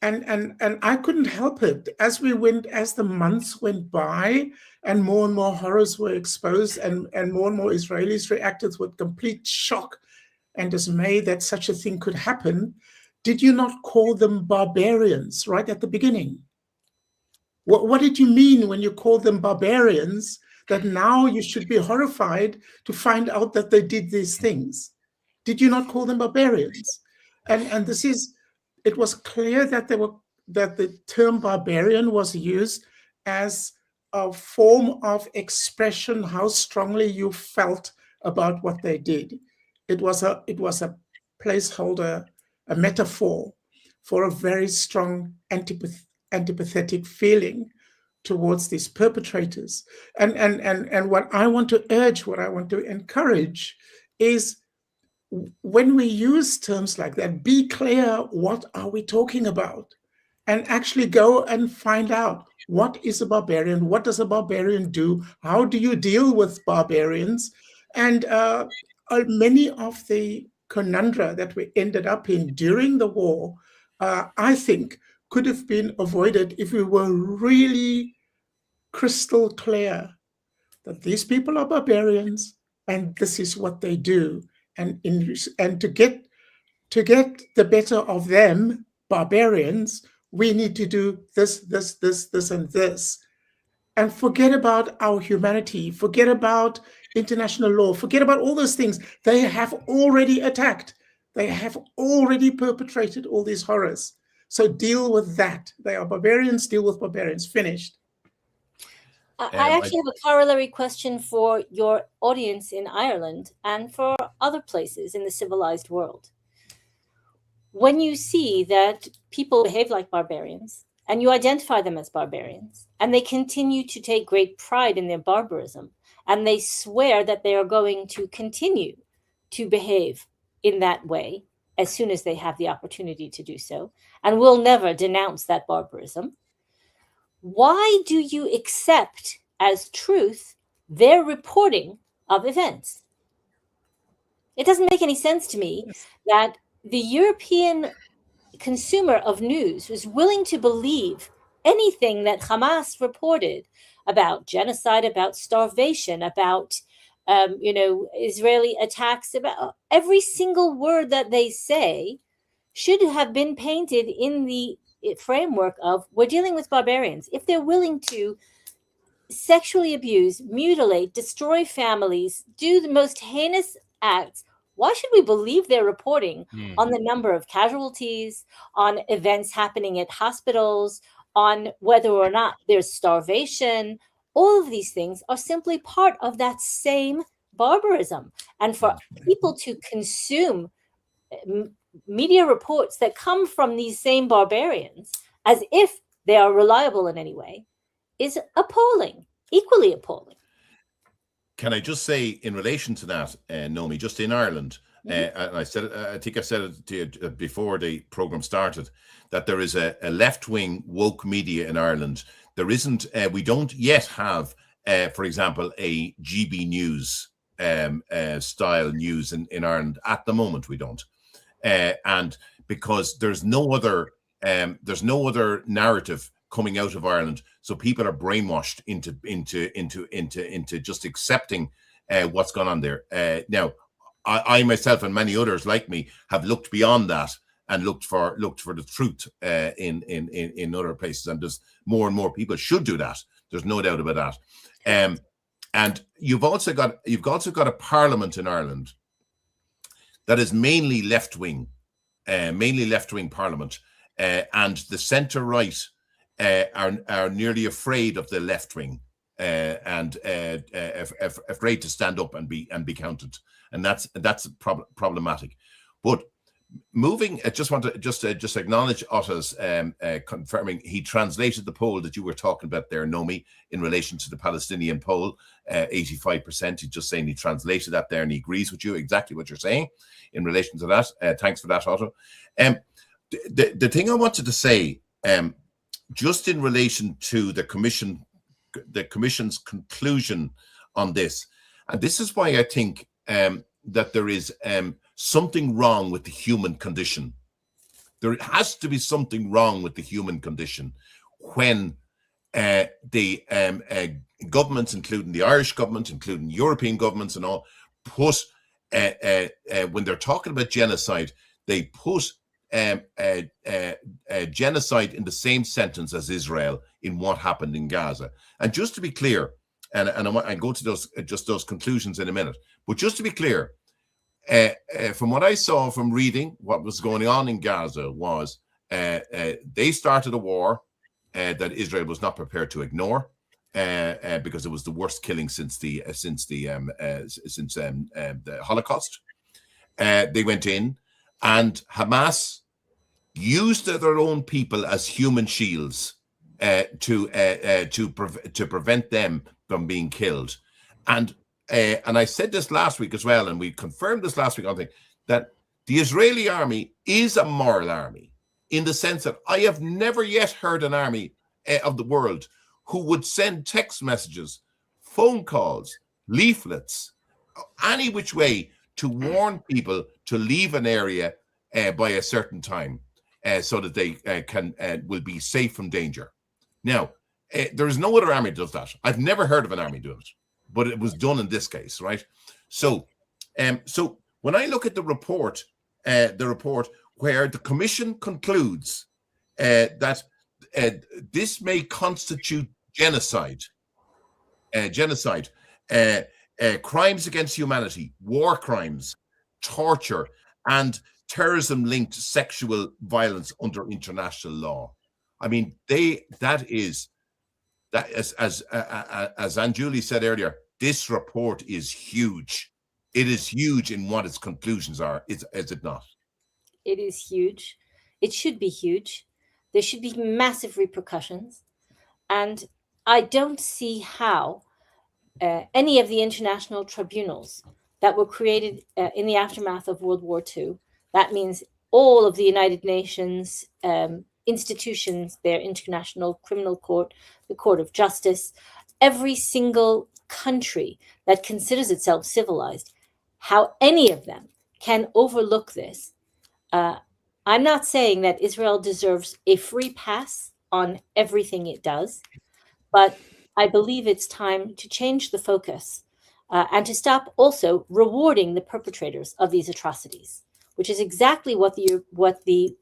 And I couldn't help it. As the months went by and more horrors were exposed, and more Israelis reacted with complete shock and dismay that such a thing could happen, did you not call them barbarians right at the beginning? What did you mean when you called them barbarians, that now you should be horrified to find out that they did these things? Did you not call them barbarians? And it was clear that the term barbarian was used as a form of expression, how strongly you felt about what they did. It was a placeholder, a metaphor for a very strong antipathetic feeling towards these perpetrators. And what I want to urge, what I want to encourage is when we use terms like that, be clear, what are we talking about? And actually go and find out, what is a barbarian? What does a barbarian do? How do you deal with barbarians? And many of the conundra that we ended up in during the war, I think, could have been avoided if we were really crystal clear that these people are barbarians and this is what they do. And to get the better of them, barbarians, we need to do this, and this. And forget about our humanity, forget about international law, forget about all those things. They have already attacked. They have already perpetrated all these horrors. So deal with that. They are barbarians, deal with barbarians. Finished. I actually have a corollary question for your audience in Ireland and for other places in the civilized world. When you see that people behave like barbarians and you identify them as barbarians and they continue to take great pride in their barbarism and they swear that they are going to continue to behave in that way as soon as they have the opportunity to do so and will never denounce that barbarism, why do you accept as truth their reporting of events? It doesn't make any sense to me that the European consumer of news was willing to believe anything that Hamas reported about genocide, about starvation, about Israeli attacks, about every single word that they say should have been painted in the framework of we're dealing with barbarians. If they're willing to sexually abuse, mutilate, destroy families, do the most heinous acts, why should we believe they're reporting on the number of casualties, on events happening at hospitals, on whether or not there's starvation? All of these things are simply part of that same barbarism. And for people to consume media reports that come from these same barbarians as if they are reliable in any way is appalling, equally appalling. Can I just say, in relation to that, Naomi, just in Ireland, and I think I said it to you before the program started, that there is a left-wing woke media in Ireland. There isn't, we don't yet have, for example, a GB News style news in Ireland at the moment. We don't, and because there's no other narrative coming out of Ireland, so people are brainwashed into just accepting what's gone on there. Now, I myself and many others like me have looked beyond that and looked for the truth in other places, and there's more and more people should do that. There's no doubt about that. And you've also got a parliament in Ireland that is mainly left wing parliament, and the centre right are nearly afraid of the left wing and afraid to stand up and be counted, and that's problematic. But moving, I just want to just acknowledge Otto's confirming he translated the poll that you were talking about there, Naomi, in relation to the Palestinian poll, 85%. He's just saying he translated that there, and he agrees with you exactly what you're saying in relation to that. Thanks for that, Otto. The thing I wanted to say, just in relation to the commission's conclusion on this, and this is why I think that there is something wrong with the human condition. There has to be something wrong with the human condition when the governments, including the Irish government, including European governments and all, put, when they're talking about genocide, they put genocide in the same sentence as Israel in what happened in Gaza. And just to be clear, and I go to those conclusions in a minute, but just to be clear, from what I saw from reading what was going on in Gaza was they started a war that Israel was not prepared to ignore because it was the worst killing since the Holocaust. They went in, and Hamas used their own people as human shields to prevent them from being killed. And I said this last week as well, and we confirmed this last week. I think that the Israeli army is a moral army, in the sense that I have never yet heard an army of the world who would send text messages, phone calls, leaflets, any which way to warn people to leave an area by a certain time, so that they will be safe from danger. Now, there is no other army that does that. I've never heard of an army doing it, but it was done in this case, right? So when I look at the report where the commission concludes that this may constitute genocide, crimes against humanity, war crimes, torture, and terrorism-linked sexual violence under international law. I mean, as Anjuli said earlier, this report is huge. It is huge in what its conclusions are. Is it not? It is huge. It should be huge. There should be massive repercussions. And I don't see how any of the international tribunals that were created in the aftermath of World War II, that means all of the United Nations institutions, their International Criminal Court, the Court of Justice, every single country that considers itself civilized, how any of them can overlook this. I'm not saying that Israel deserves a free pass on everything it does, but I believe it's time to change the focus and to stop also rewarding the perpetrators of these atrocities, which is exactly what the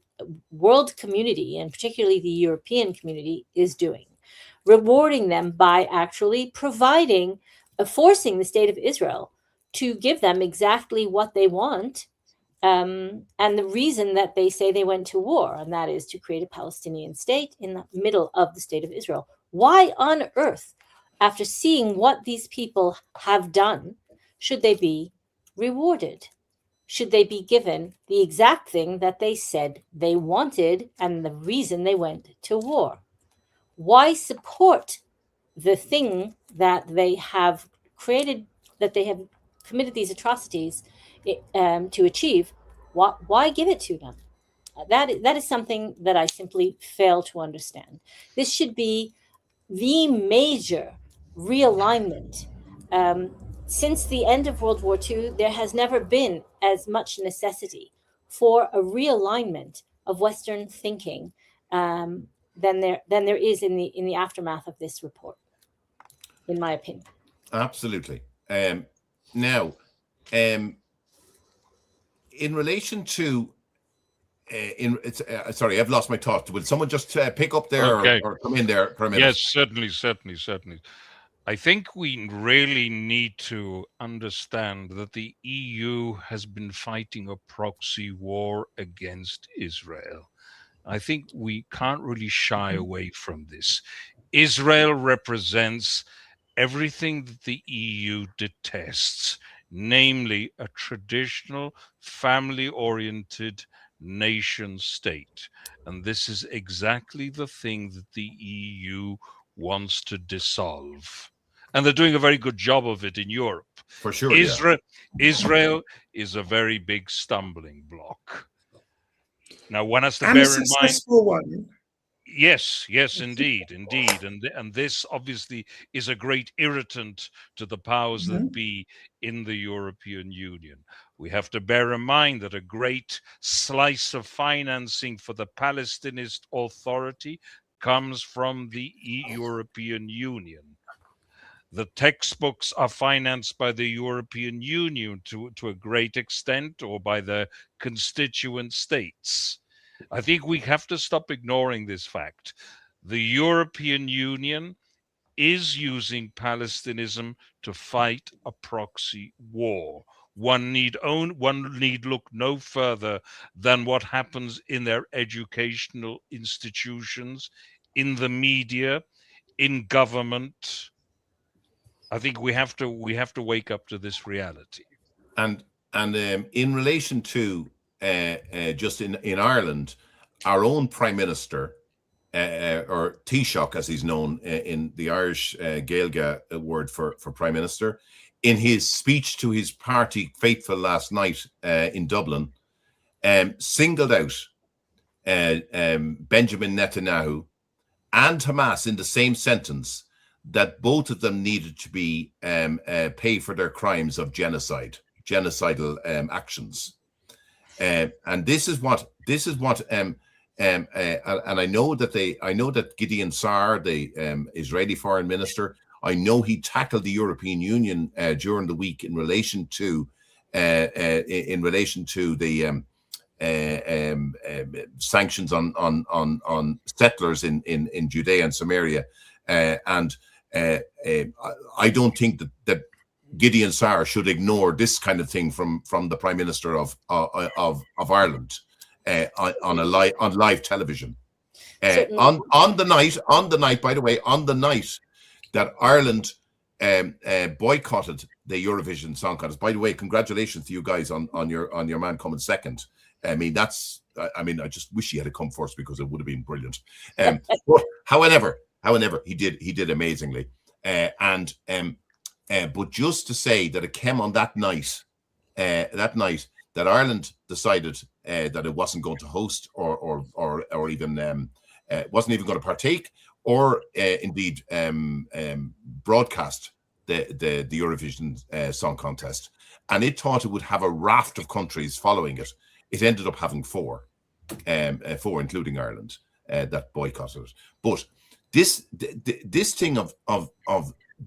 world community, and particularly the European community, is doing. Rewarding them by actually forcing the state of Israel to give them exactly what they want, and the reason that they say they went to war, and that is to create a Palestinian state in the middle of the state of Israel. Why on earth, after seeing what these people have done, should they be rewarded? Should they be given the exact thing that they said they wanted and the reason they went to war? Why support the thing that they have created, that they have committed these atrocities to achieve? Why give it to them? That is something that I simply fail to understand. This should be the major realignment. Since the end of World War II, there has never been as much necessity for a realignment of Western thinking than there is in the aftermath of this report, in my opinion. Absolutely. Now, in relation to sorry, I've lost my thought. Will someone just pick up there, okay, or come in there for a minute? Yes, certainly. I think we really need to understand that the EU has been fighting a proxy war against Israel. I think we can't really shy away from this. Israel represents everything that the EU detests, namely a traditional, family-oriented nation state. And this is exactly the thing that the EU wants to dissolve. And they're doing a very good job of it in Europe. For sure, Israel is a very big stumbling block. Now, one has to and bear a in mind... successful one. Yes, indeed. And this obviously is a great irritant to the powers that be in the European Union. We have to bear in mind that a great slice of financing for the Palestinist Authority comes from the European Union. The textbooks are financed by the European Union to a great extent, or by the constituent states. I think we have to stop ignoring this fact. The European Union is using Palestinism to fight a proxy war. One need look no further than what happens in their educational institutions, in the media, in government. I think we have to wake up to this reality. And in relation to just in Ireland, our own Prime Minister, or Taoiseach as he's known in the Irish Gaeilge word for Prime Minister, in his speech to his party faithful last night in Dublin, singled out Benjamin Netanyahu and Hamas in the same sentence, that both of them needed to be pay for their crimes of genocidal actions. And this is what and I know that Gideon Saar, the Israeli foreign minister, I know he tackled the European Union during the week in relation to the sanctions on settlers in Judea and Samaria, and I don't think that Gideon Saar should ignore this kind of thing from the Prime Minister of Ireland on live television on the night. By the way, on the night that Ireland boycotted the Eurovision Song Contest. By the way, congratulations to you guys on your man coming second. I mean, I just wish he had come first, because it would have been brilliant. But however, he did amazingly. But just to say that it came on that night that Ireland decided that it wasn't going to host or even wasn't even going to partake or indeed broadcast the Eurovision Song Contest, and it thought it would have a raft of countries following it. It ended up having four, including Ireland, that boycotted it. But this thing of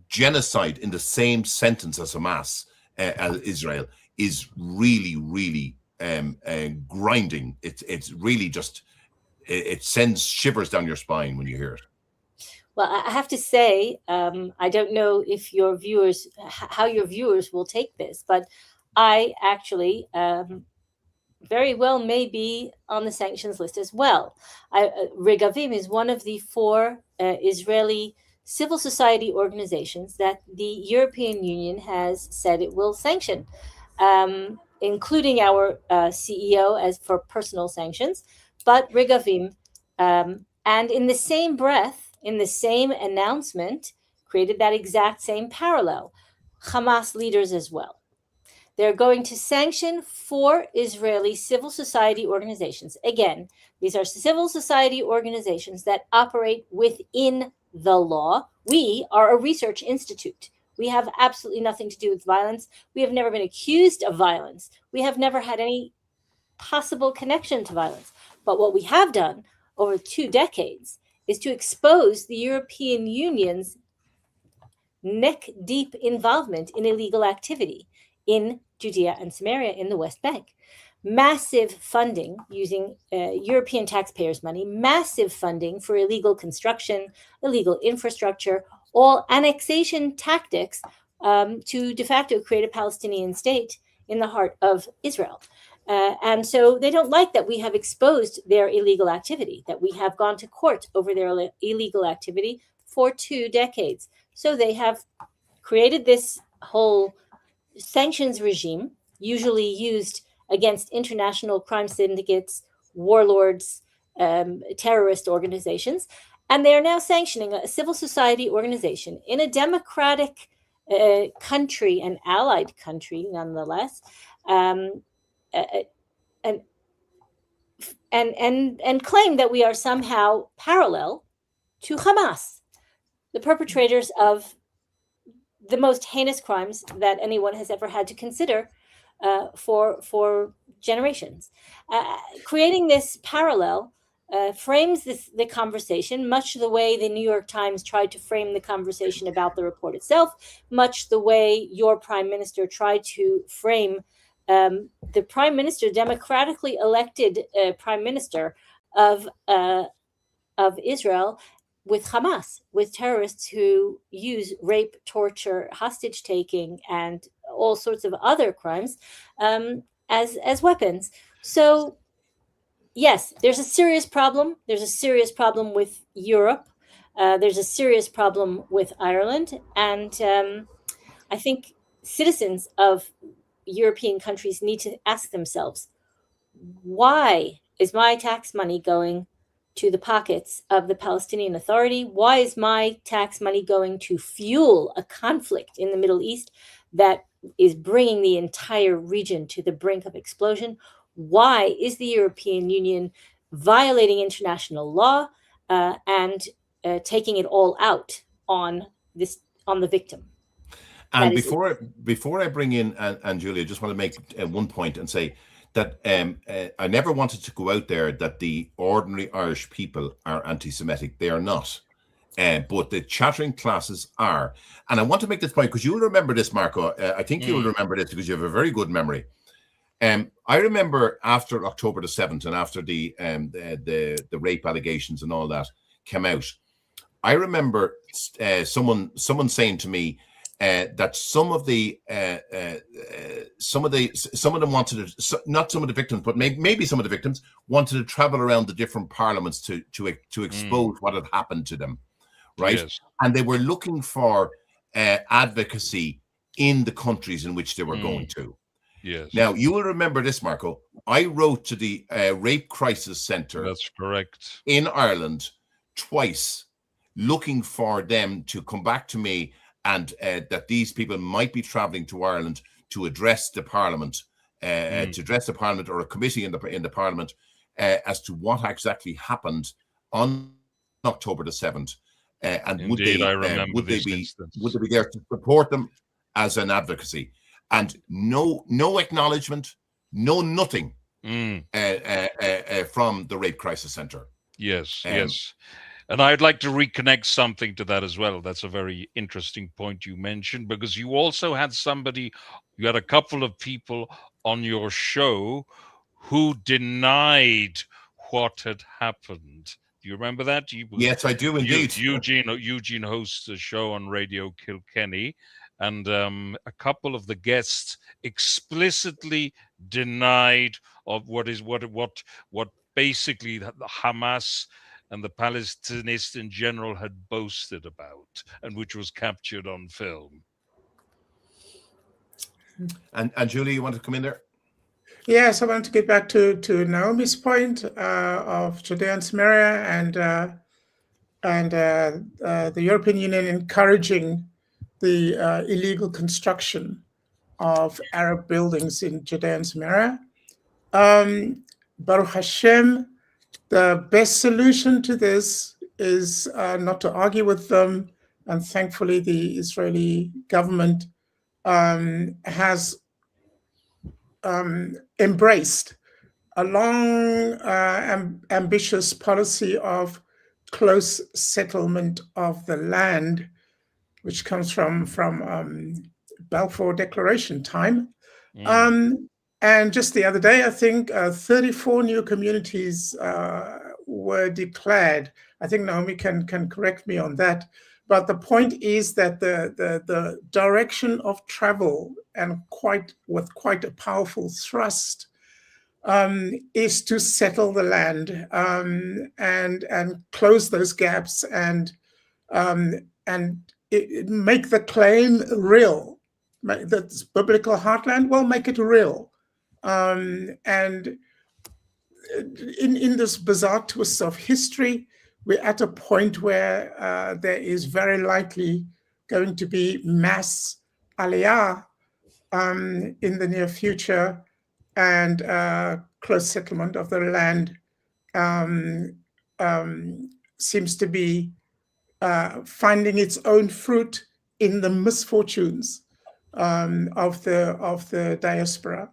genocide in the same sentence as Hamas, as Israel, is really, really grinding. It's really just, it sends shivers down your spine when you hear it. Well, I have to say, I don't know if how your viewers will take this, but I actually very well may be on the sanctions list as well. Regavim is one of the 4 Israeli civil society organizations that the European Union has said it will sanction, including our CEO as for personal sanctions, but Regavim, and in the same breath, in the same announcement, created that exact same parallel, Hamas leaders as well. They're going to sanction 4 Israeli civil society organizations. Again, these are civil society organizations that operate within the law. We are a research institute. We have absolutely nothing to do with violence. We have never been accused of violence. We have never had any possible connection to violence. But what we have done over 2 decades is to expose the European Union's neck-deep involvement in illegal activity in Judea and Samaria in the West Bank. Massive funding using European taxpayers' money, massive funding for illegal construction, illegal infrastructure, all annexation tactics to de facto create a Palestinian state in the heart of Israel. And so they don't like that we have exposed their illegal activity, that we have gone to court over their illegal activity for 2 decades. So they have created this whole sanctions regime, usually used against international crime syndicates, warlords, terrorist organizations. And they are now sanctioning a civil society organization in a democratic country, an allied country, nonetheless, and claim that we are somehow parallel to Hamas, the perpetrators of the most heinous crimes that anyone has ever had to consider for generations. Creating this parallel frames the conversation much the way the New York Times tried to frame the conversation about the report itself, much the way your prime minister tried to frame the prime minister, democratically elected prime minister of Israel, with Hamas, with terrorists who use rape, torture, hostage taking, and all sorts of other crimes as weapons. So, yes, there's a serious problem. There's a serious problem with Europe. There's a serious problem with Ireland. And I think citizens of European countries need to ask themselves, why is my tax money going to the pockets of the Palestinian Authority? Why is my tax money going to fuel a conflict in the Middle East that is bringing the entire region to the brink of explosion? Why is the European Union violating international law and taking it all out on the victim? And before I bring in Anjuli, I just want to make one point and say that I never wanted to go out there that the ordinary Irish people are anti-Semitic. They are not. But the chattering classes are. And I want to make this point because you'll remember this, Marco. I think you'll remember this because you have a very good memory. I remember after October the 7th and after the rape allegations and all that came out, I remember someone saying to me that some of them wanted to, not some of the victims, but maybe some of the victims wanted to travel around the different parliaments to expose what had happened to them, right? Yes. And they were looking for advocacy in the countries in which they were going to. Yes. Now, you will remember this, Marco. I wrote to the Rape Crisis Centre. That's correct. In Ireland twice, looking for them to come back to me and that these people might be travelling to Ireland to address the Parliament, or a committee in the Parliament as to what exactly happened on October the 7th. And Indeed, would they be there to support them as an advocacy? And no acknowledgement, nothing from the Rape Crisis Centre. Yes, yes. And I'd like to reconnect something to that as well. That's a very interesting point you mentioned, because you also had you had a couple of people on your show who denied what had happened. Do you remember that? Yes, I do indeed. Eugene hosts a show on Radio Kilkenny, and a couple of the guests explicitly denied of what basically the Hamas and the Palestinists in general had boasted about, and which was captured on film. And Julie, you want to come in there? Yes, I want to get back to Naomi's point of Judea and Samaria and the European Union encouraging the illegal construction of Arab buildings in Judea and Samaria. Baruch Hashem, the best solution to this is not to argue with them. And thankfully, the Israeli government has embraced a long, ambitious policy of close settlement of the land, which comes from Balfour Declaration time. And just the other day, I think 34 new communities were declared. I think Naomi can correct me on that. But the point is that the direction of travel, and with quite a powerful thrust, is to settle the land and close those gaps and make the claim real. That's biblical heartland. Well, make it real. And in this bizarre twist of history, we're at a point where there is very likely going to be mass aliyah in the near future, and close settlement of the land seems to be finding its own fruit in the misfortunes of the diaspora.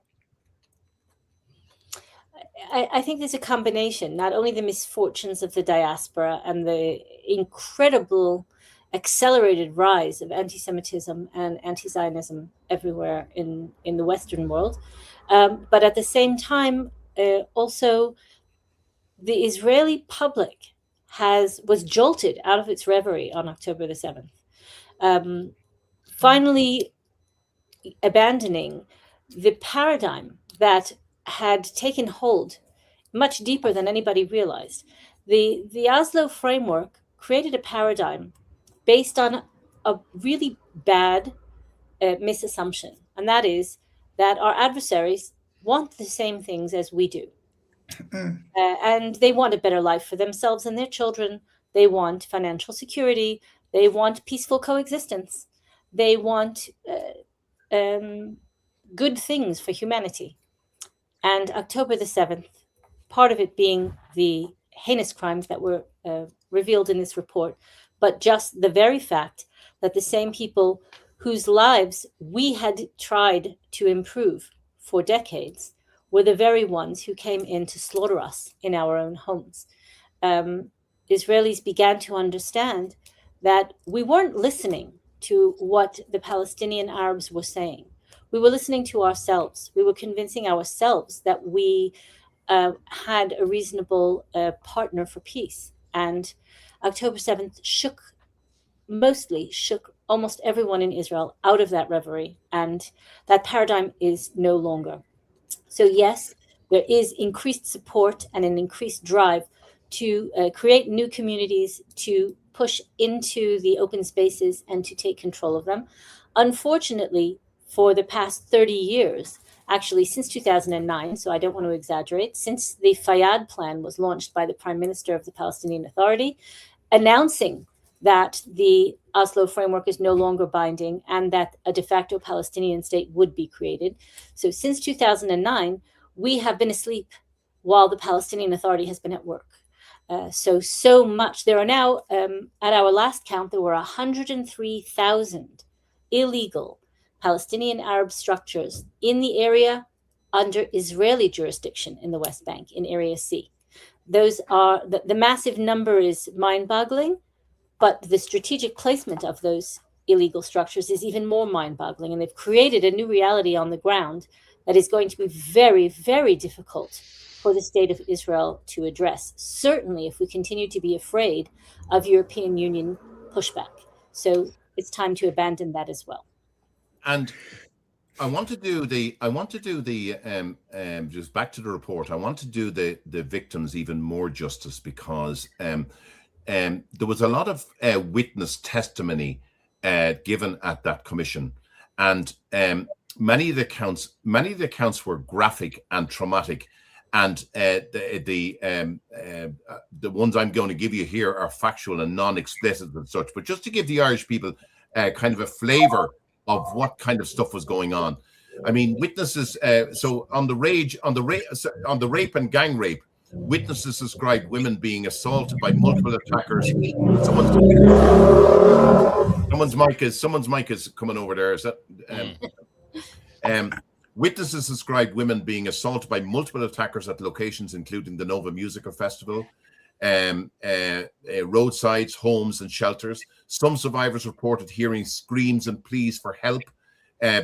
I think there's a combination, not only the misfortunes of the diaspora and the incredible accelerated rise of anti-Semitism and anti-Zionism everywhere in the Western world, but at the same time, also the Israeli public was jolted out of its reverie on October the 7th, finally abandoning the paradigm that had taken hold much deeper than anybody realized. The Oslo framework created a paradigm based on a really bad misassumption, and that is that our adversaries want the same things as we do. And they want a better life for themselves and their children. They want financial security. They want peaceful coexistence. They want good things for humanity. And October the 7th, part of it being the heinous crimes that were revealed in this report, but just the very fact that the same people whose lives we had tried to improve for decades were the very ones who came in to slaughter us in our own homes. Israelis began to understand that we weren't listening to what the Palestinian Arabs were saying. We were listening to ourselves. We were convincing ourselves that we had a reasonable partner for peace. And October 7th shook almost everyone in Israel out of that reverie. And that paradigm is no longer. So yes, there is increased support and an increased drive to create new communities, to push into the open spaces and to take control of them. Unfortunately, for the past 30 years, actually since 2009, so I don't want to exaggerate, since the Fayyad plan was launched by the Prime Minister of the Palestinian Authority, announcing that the Oslo framework is no longer binding and that a de facto Palestinian state would be created. So since 2009, we have been asleep while the Palestinian Authority has been at work. So much. There are now, at our last count, there were 103,000 illegal Palestinian Arab structures in the area under Israeli jurisdiction in the West Bank, in Area C. Those are, the massive number is mind-boggling, but the strategic placement of those illegal structures is even more mind-boggling, and they've created a new reality on the ground that is going to be very, very difficult for the state of Israel to address, certainly if we continue to be afraid of European Union pushback. So it's time to abandon that as well. And I want to do the just back to the report. I want to do the victims even more justice, because there was a lot of witness testimony given at that commission, and many of the accounts were graphic and traumatic, and the ones I'm going to give you here are factual and non-explicit and such. But just to give the Irish people kind of a flavour of what kind of stuff was going on. I mean, witnesses. So on the rape and gang rape, witnesses described women being assaulted by multiple attackers. Someone's mic is coming over there. Is that? Witnesses described women being assaulted by multiple attackers at locations including the Nova Musical Festival, roadsides, homes, and shelters. Some survivors reported hearing screams and pleas for help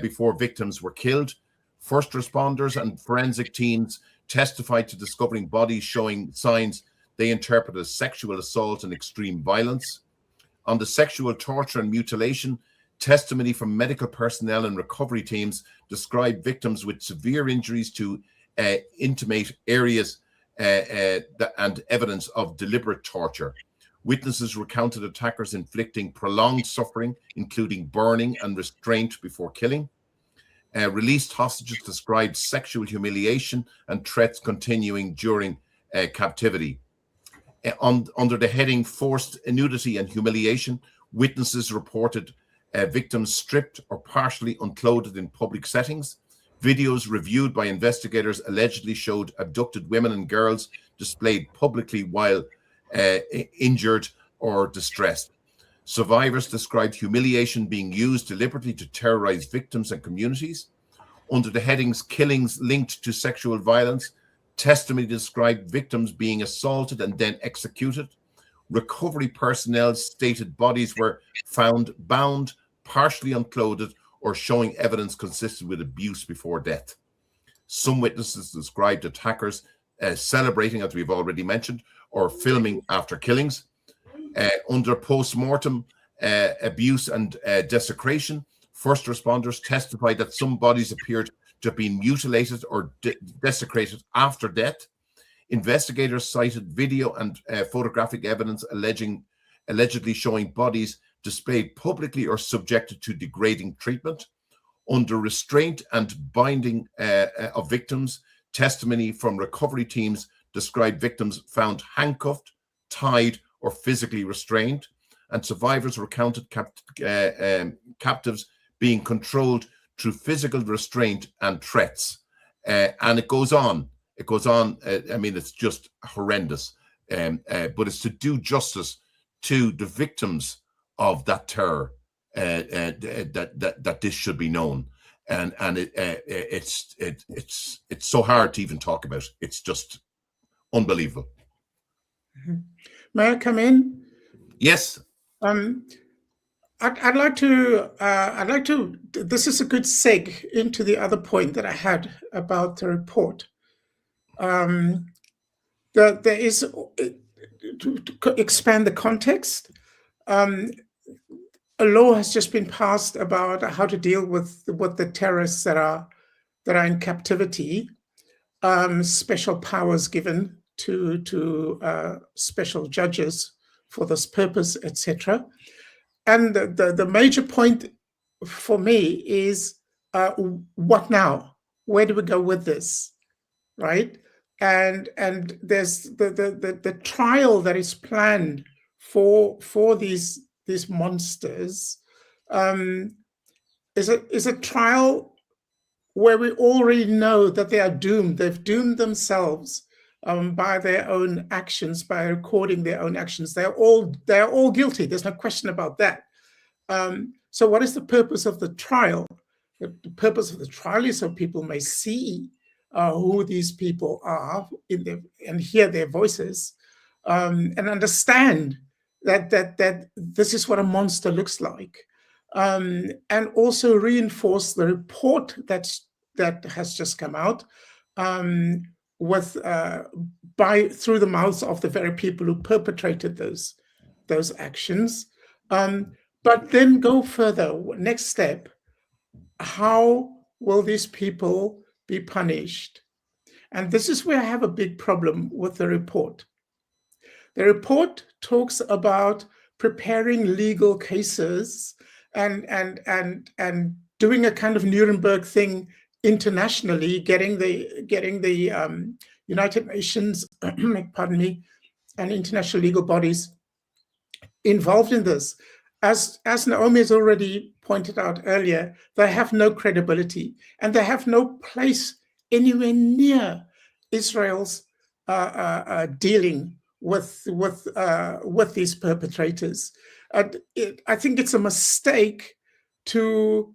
before victims were killed. First responders and forensic teams testified to discovering bodies showing signs they interpret as sexual assault and extreme violence. On the sexual torture and mutilation, testimony from medical personnel and recovery teams described victims with severe injuries to intimate areas and evidence of deliberate torture. Witnesses recounted attackers inflicting prolonged suffering, including burning and restraint before killing. Released hostages described sexual humiliation and threats continuing during captivity. Under the heading Forced Nudity and Humiliation, witnesses reported victims stripped or partially unclothed in public settings. Videos reviewed by investigators allegedly showed abducted women and girls displayed publicly while injured or distressed. Survivors described humiliation being used deliberately to terrorize victims and communities. Under the headings Killings Linked to Sexual Violence, testimony described victims being assaulted and then executed. Recovery personnel stated bodies were found bound, partially unclothed, or showing evidence consistent with abuse before death. Some witnesses described attackers celebrating, as we've already mentioned, or filming after killings. Under post-mortem abuse and desecration, first responders testified that some bodies appeared to have been mutilated or desecrated after death. Investigators cited video and photographic evidence allegedly showing bodies displayed publicly or subjected to degrading treatment. Under restraint and binding of victims, testimony from recovery teams described victims found handcuffed, tied, or physically restrained, and survivors recounted captives being controlled through physical restraint and threats. And it goes on. It goes on. I mean, it's just horrendous. But it's to do justice to the victims of that terror that this should be known. And it's so hard to even talk about. It's just unbelievable. May I come in? Yes. I'd like to. This is a good seg into the other point that I had about the report. There is to expand the context. A law has just been passed about how to deal with the terrorists that are in captivity. Special powers given to special judges for this purpose, etc. And the major point for me is what now? Where do we go with this, right? And there's the trial that is planned for these monsters is a trial where we already know that they are doomed. They've doomed themselves by their own actions, by recording their own actions. They're all guilty. There's no question about that. So what is the purpose of the trial? The purpose of the trial is so people may see who these people are and hear their voices and understand that this is what a monster looks like, and also reinforce the report that has just come out through the mouths of the very people who perpetrated those actions. But then go further. Next step: how will these people be punished? And this is where I have a big problem with the report. The report talks about preparing legal cases and doing a kind of Nuremberg thing internationally, getting the United Nations, pardon me, and international legal bodies involved in this. As Naomi has already pointed out earlier, they have no credibility and they have no place anywhere near Israel's dealing with these perpetrators. I think it's a mistake to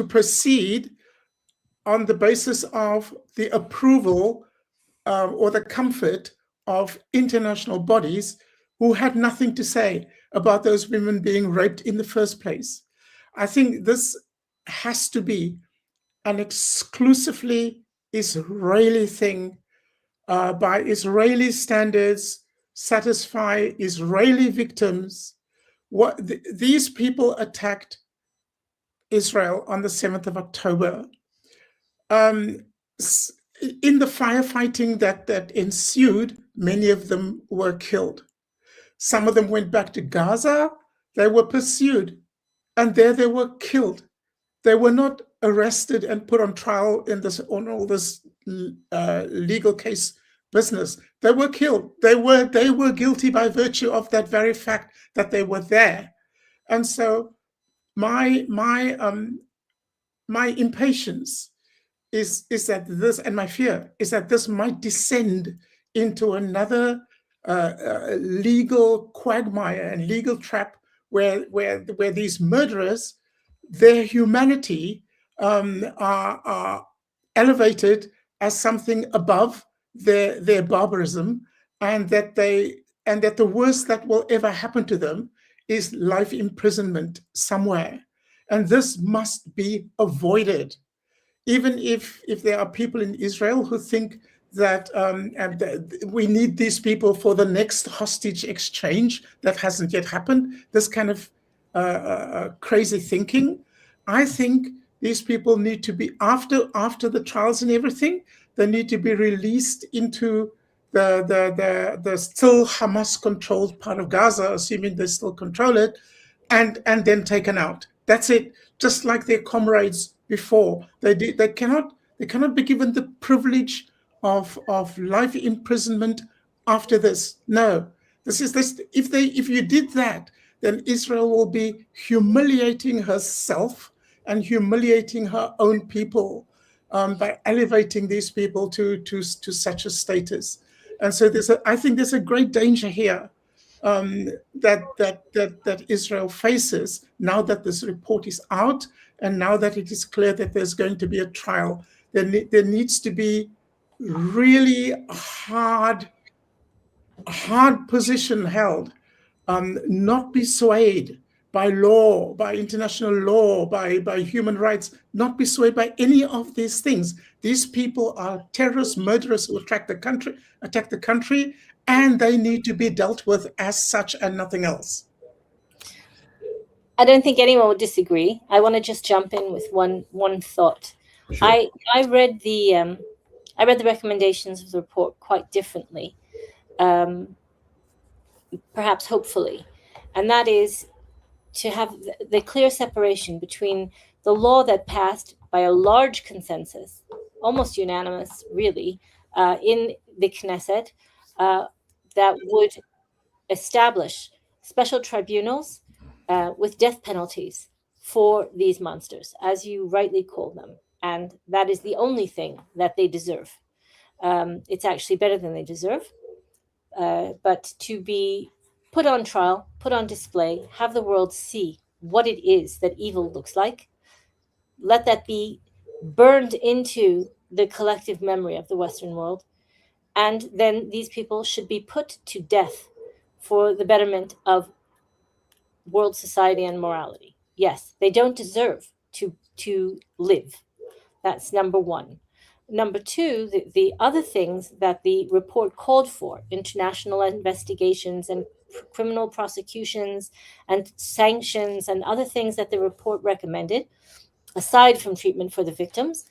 proceed on the basis of the approval or the comfort of international bodies who had nothing to say about those women being raped in the first place. I think this has to be an exclusively Israeli thing, by Israeli standards, satisfy Israeli victims. These people attacked Israel on the 7th of October. In the firefighting that ensued, many of them were killed. Some of them went back to Gaza. They were pursued, and there they were killed. They were not arrested and put on trial on all this legal case business. They were killed. They were guilty by virtue of that very fact that they were there. And so my impatience is that this, and my fear is that this might descend into another legal quagmire and legal trap where these murderers, their humanity are elevated as something above their barbarism, and that the worst that will ever happen to them is life imprisonment somewhere. And this must be avoided. Even if there are people in Israel who think that we need these people for the next hostage exchange that hasn't yet happened, this kind of crazy thinking. I think these people need to be, after the trials and everything, they need to be released into the still Hamas-controlled part of Gaza, assuming they still control it, and then taken out. That's it. Just like their comrades before, they cannot be given the privilege of life imprisonment after this. No, this. If you did that, then Israel will be humiliating herself and humiliating her own people by elevating these people to such a status. And so I think there's a great danger here that Israel faces now that this report is out, and now that it is clear that there's going to be a trial. There needs to be really hard position held, not be swayed by law, by international law, by human rights, not be swayed by any of these things. These people are terrorists, murderers who attack the country, and they need to be dealt with as such and nothing else. I don't think anyone would disagree. I want to just jump in with one thought. Sure. I read the recommendations of the report quite differently, perhaps hopefully, and that is to have the clear separation between the law that passed by a large consensus, almost unanimous, really, in the Knesset, that would establish special tribunals with death penalties for these monsters, as you rightly call them. And that is the only thing that they deserve. It's actually better than they deserve. But to be put on trial, put on display, have the world see what it is that evil looks like, let that be burned into the collective memory of the Western world. And then these people should be put to death for the betterment of world society and morality. Yes, they don't deserve to live. That's number one. Number two, the other things that the report called for, international investigations and criminal prosecutions and sanctions and other things that the report recommended, aside from treatment for the victims,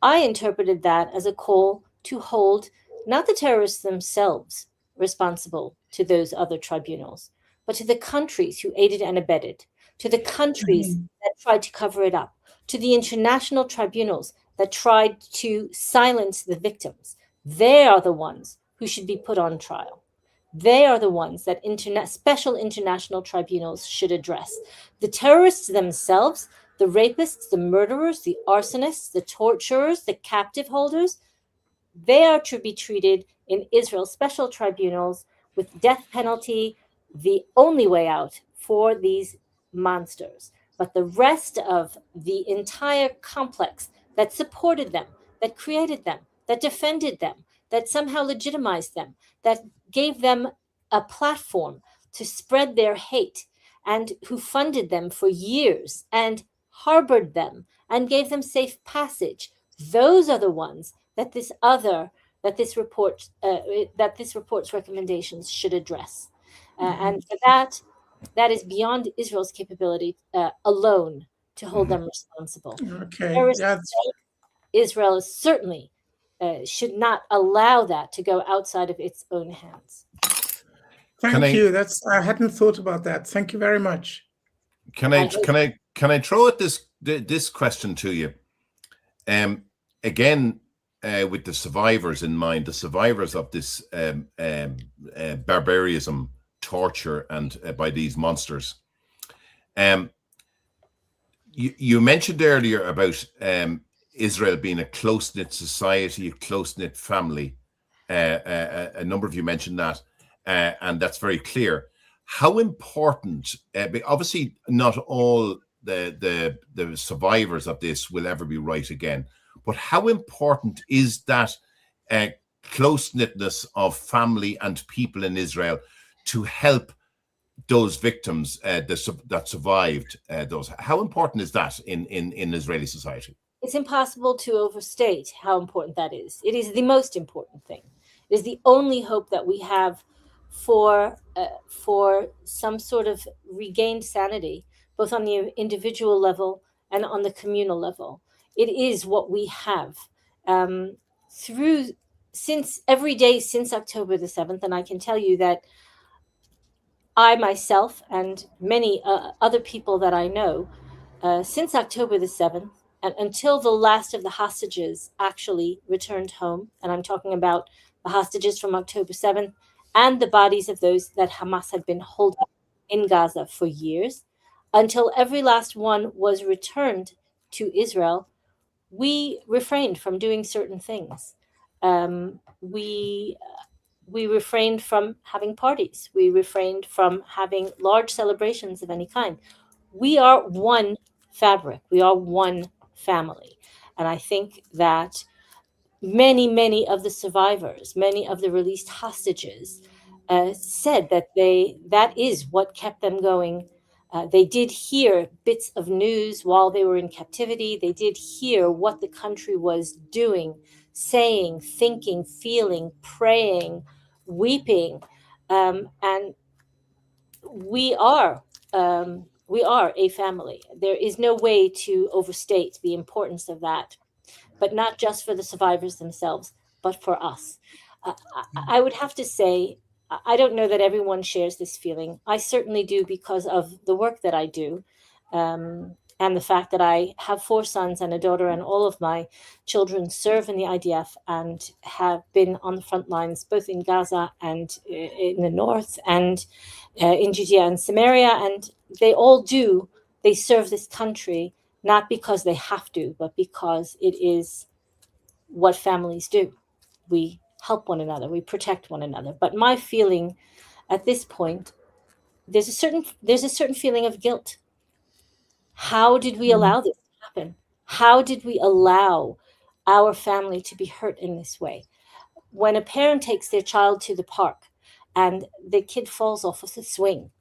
I interpreted that as a call to hold not the terrorists themselves responsible to those other tribunals, but to the countries who aided and abetted, to the countries that tried to cover it up, to the international tribunals that tried to silence the victims. They are the ones who should be put on trial. They are the ones that special international tribunals should address. The terrorists themselves, the rapists, the murderers, the arsonists, the torturers, the captive holders, they are to be treated in Israel's special tribunals with death penalty, the only way out for these monsters. But the rest of the entire complex that supported them, that created them, that defended them, that somehow legitimized them, that gave them a platform to spread their hate, and who funded them for years and harbored them and gave them safe passage, those are the ones that this report's recommendations should address. And for that is beyond Israel's capability alone to hold them responsible. Okay. Israel is certainly should not allow that to go outside of its own hands. Thank you. I hadn't thought about that. Thank you very much. Can I throw at this question to you? Again, with the survivors in mind, the survivors of this barbarism, torture, and by these monsters. You mentioned earlier about Israel being a close-knit society, a close-knit family. A number of you mentioned that, and that's very clear. How important? Obviously, not all the survivors of this will ever be right again. But how important is that close-knitness of family and people in Israel to help those victims that survived those? How important is that in Israeli society? It's impossible to overstate how important that is. It is the most important thing. It is the only hope that we have for some sort of regained sanity, both on the individual level and on the communal level. It is what we have since every day since October the 7th. And I can tell you that I myself and many other people that I know, since October the 7th, and until the last of the hostages actually returned home, and I'm talking about the hostages from October 7th and the bodies of those that Hamas had been holding in Gaza for years, until every last one was returned to Israel, we refrained from doing certain things. We refrained from having parties. We refrained from having large celebrations of any kind. We are one fabric. We are one family. And I think that many of the survivors, many of the released hostages said that that is what kept them going. They did hear bits of news while they were in captivity. They did hear what the country was doing, saying, thinking, feeling, praying, weeping. And we are a family. There is no way to overstate the importance of that, but not just for the survivors themselves, but for us. I would have to say, I don't know that everyone shares this feeling. I certainly do, because of the work that I do, and the fact that I have 4 sons and a daughter, and all of my children serve in the IDF and have been on the front lines, both in Gaza and in the north, and in Judea and Samaria. And they serve this country, not because they have to, but because it is what families do. We help one another, we protect one another. But my feeling at this point, there's a certain feeling of guilt. How did we allow this to happen? How did we allow our family to be hurt in this way? When a parent takes their child to the park and the kid falls off of the swing,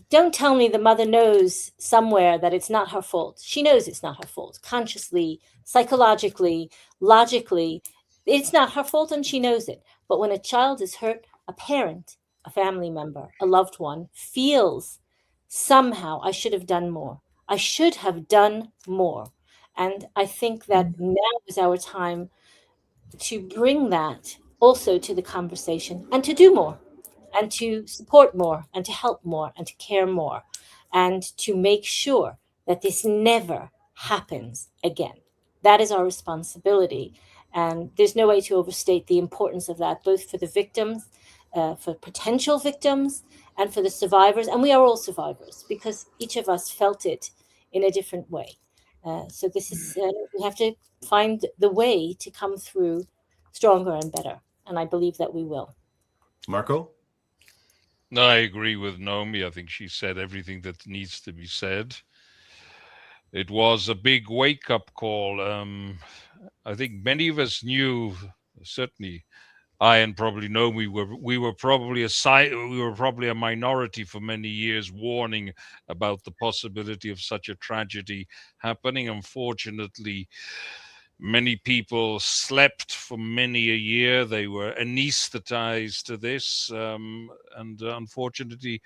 don't tell me the mother knows somewhere that it's not her fault. She knows it's not her fault. Consciously, psychologically, logically, it's not her fault, and she knows it. But when a child is hurt, a parent, a family member, a loved one feels somehow I should have done more. I should have done more. And I think that now is our time to bring that also to the conversation, and to do more, and to support more, and to help more, and to care more, and to make sure that this never happens again. That is our responsibility. And there's no way to overstate the importance of that, both for the victims, for potential victims, and for the survivors. And we are all survivors, because each of us felt it in a different way. So this is, we have to find the way to come through stronger and better. And I believe that we will. Marco? No, I agree with Naomi. I think she said everything that needs to be said. It was a big wake-up call. I think many of us knew, certainly I and probably Naomi, we were probably a minority for many years, warning about the possibility of such a tragedy happening. Unfortunately, many people slept for many a year. They were anesthetized to this, and unfortunately,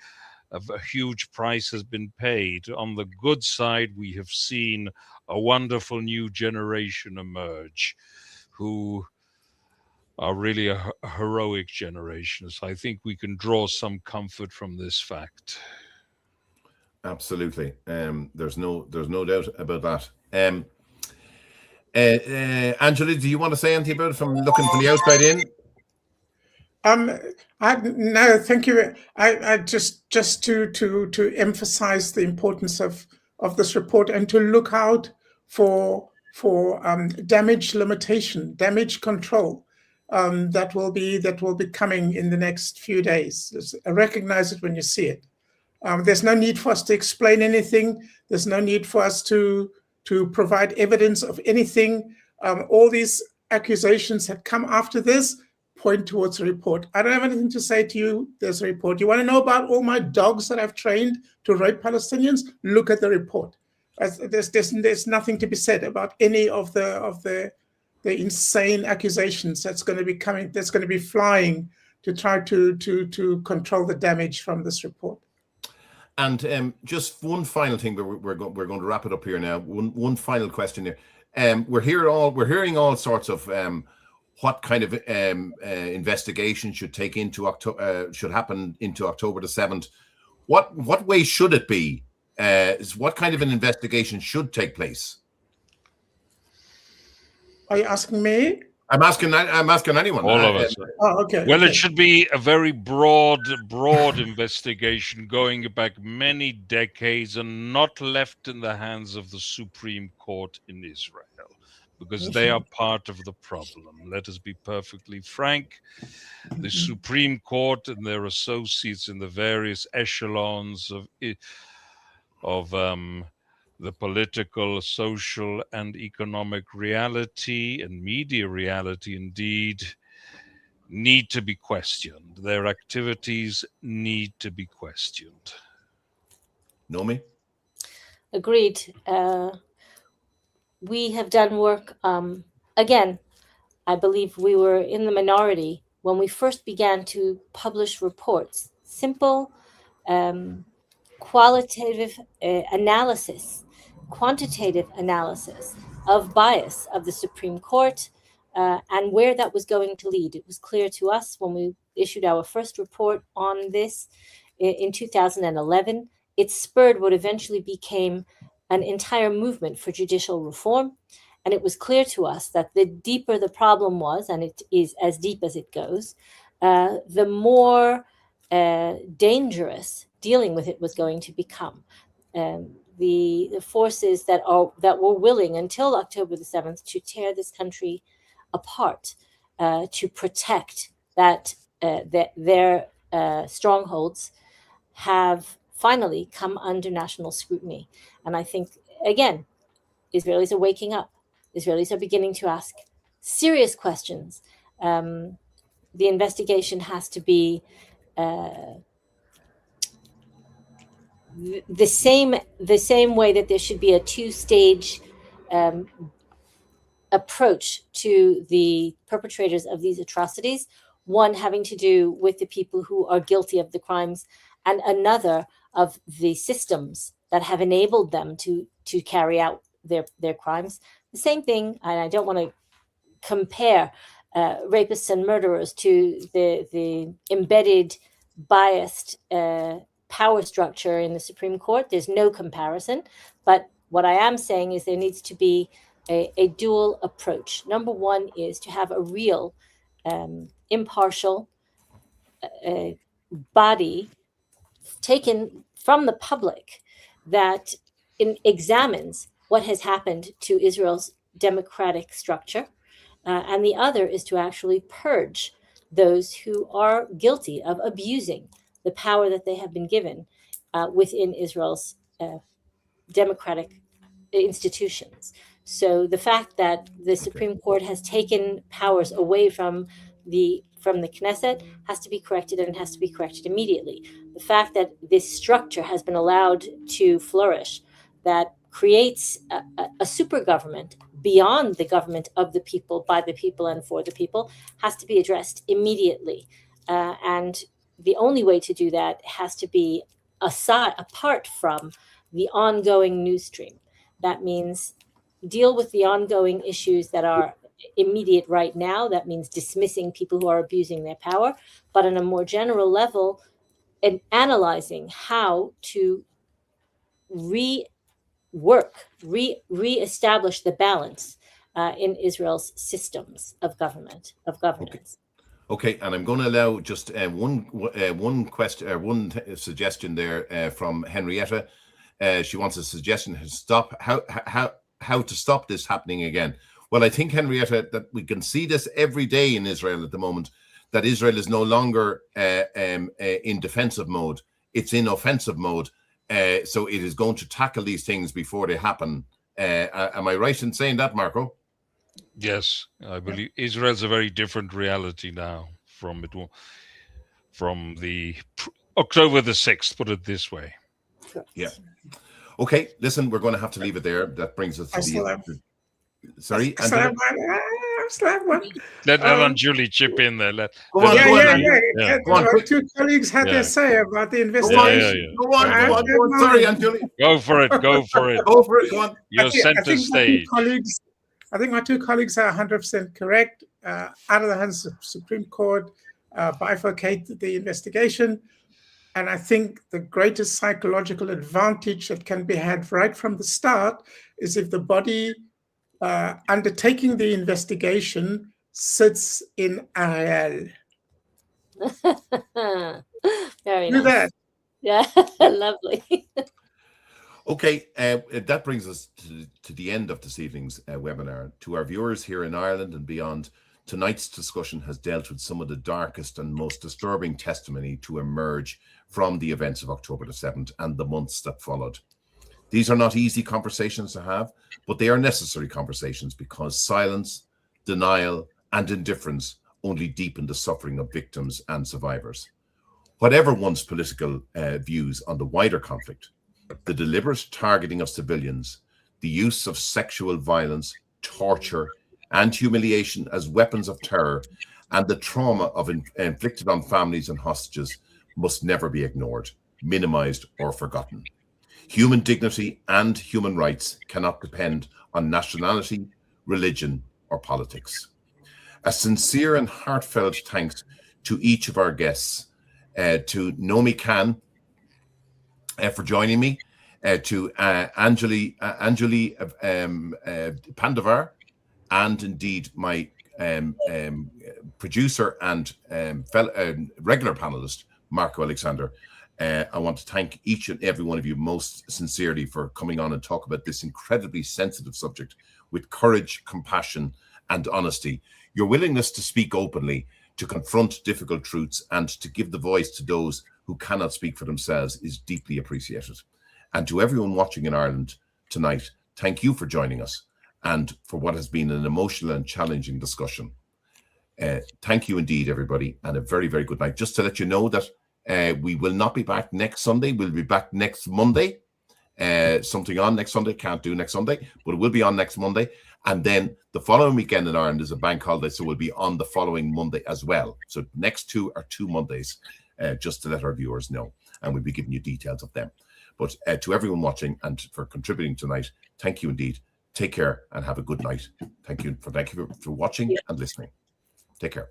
a huge price has been paid. On the good side, we have seen a wonderful new generation emerge, who are really a heroic generation. So I think we can draw some comfort from this fact. Absolutely. There's no doubt about that. Anjuli, do you want to say anything about it from looking from the outside in? No, thank you. I just to emphasize the importance of this report, and to look out for damage limitation, damage control that will be coming in the next few days. Recognize it when you see it. There's no need for us to explain anything. There's no need for us to provide evidence of anything. All these accusations that come after this point towards a report. I don't have anything to say to you. There's a report. You want to know about all my dogs that I've trained to rape Palestinians? Look at the report. There's nothing to be said about any of the insane accusations that's going to be coming, that's going to be flying to try to control the damage from this report. And just one final thing, we're going to wrap it up here now. One final question here. We're hearing all sorts of what kind of investigation should happen into October the 7th. What way should it be? What kind of an investigation should take place? Are you asking me? I'm asking anyone. All of us. Oh, okay. Well, okay. it should be a very broad investigation going back many decades and not left in the hands of the Supreme Court in Israel, because they are part of the problem. Let us be perfectly frank. The Supreme Court and their associates in the various echelons of the political, social, and economic reality, and media reality indeed, need to be questioned. Their activities need to be questioned. Naomi? Agreed. We have done work. Again, I believe we were in the minority when we first began to publish reports. Simple, qualitative analysis, quantitative analysis of bias of the Supreme Court and where that was going to lead. It was clear to us when we issued our first report on this in 2011. It spurred what eventually became an entire movement for judicial reform. And it was clear to us that the deeper the problem was, and it is as deep as it goes, the more dangerous dealing with it was going to become. The forces that were willing until October the 7th to tear this country apart, to protect their strongholds, have finally come under national scrutiny. And I think, again, Israelis are waking up. Israelis are beginning to ask serious questions. The investigation has to be the same way that there should be a two-stage approach to the perpetrators of these atrocities, one having to do with the people who are guilty of the crimes, and another of the systems that have enabled them to carry out their crimes. The same thing, and I don't want to compare rapists and murderers to the embedded, biased power structure in the Supreme Court. There's no comparison. But what I am saying is there needs to be a dual approach. Number one is to have a real impartial body taken from the public that examines what has happened to Israel's democratic structure. And the other is to actually purge those who are guilty of abusing the power that they have been given within Israel's democratic institutions. So the fact that the Supreme Court has taken powers away from the Knesset has to be corrected, and it has to be corrected immediately. The fact that this structure has been allowed to flourish, that creates a super government beyond the government of the people, by the people, and for the people, has to be addressed immediately. And the only way to do that has to be apart from the ongoing news stream. That means deal with the ongoing issues that are immediate right now. That means dismissing people who are abusing their power, but on a more general level, and analyzing how to reestablish the balance in Israel's systems of governance. Okay, and I'm going to allow just one question or one suggestion there from Henrietta. She wants a suggestion to stop how to stop this happening again. Well, I think, Henrietta, that we can see this every day in Israel at the moment, that Israel is no longer in defensive mode. It's in offensive mode. So it is going to tackle these things before they happen. Am I right in saying that, Marco? Yes, I believe Israel's a very different reality now from the October the 6th, put it this way. Yeah. Okay, listen, we're going to have to leave it there. That brings us to the end. Sorry? I still have one. Let Anjuli chip in there. Go on. Our two colleagues had their say about the investigation. Go on. Sorry, Anjuli. Go for it. Go for it. Go on. You're center stage. I think my two colleagues are 100% correct. Out of the hands of the Supreme Court, bifurcate the investigation. And I think the greatest psychological advantage that can be had right from the start is if the body undertaking the investigation sits in Ariel. Very Do nice. that. Yeah, lovely. Okay, that brings us to the end of this evening's webinar. To our viewers here in Ireland and beyond, tonight's discussion has dealt with some of the darkest and most disturbing testimony to emerge from the events of October the 7th and the months that followed. These are not easy conversations to have, but they are necessary conversations because silence, denial, and indifference only deepen the suffering of victims and survivors. Whatever one's political views on the wider conflict, the deliberate targeting of civilians, the use of sexual violence, torture, and humiliation as weapons of terror, and the trauma inflicted on families and hostages must never be ignored, minimized, or forgotten. Human dignity and human rights cannot depend on nationality, religion, or politics. A sincere and heartfelt thanks to each of our guests, to Naomi Kahn for joining me, to Anjuli Pandavar, and indeed my producer and regular panelist, Marco Alexander. I want to thank each and every one of you most sincerely for coming on and talk about this incredibly sensitive subject with courage, compassion, and honesty. Your willingness to speak openly, to confront difficult truths, and to give the voice to those who cannot speak for themselves is deeply appreciated. And to everyone watching in Ireland tonight, thank you for joining us and for what has been an emotional and challenging discussion. Thank you indeed, everybody, and a very, very good night. Just to let you know that we will not be back next Sunday. We'll be back next Monday. Something on next Sunday. Can't do next Sunday, but it will be on next Monday. And then the following weekend in Ireland is a bank holiday, so we'll be on the following Monday as well. So next two are 2 Mondays, just to let our viewers know. And we'll be giving you details of them. But to everyone watching and for contributing tonight, thank you indeed. Take care and have a good night. Thank you for watching and listening. Take care.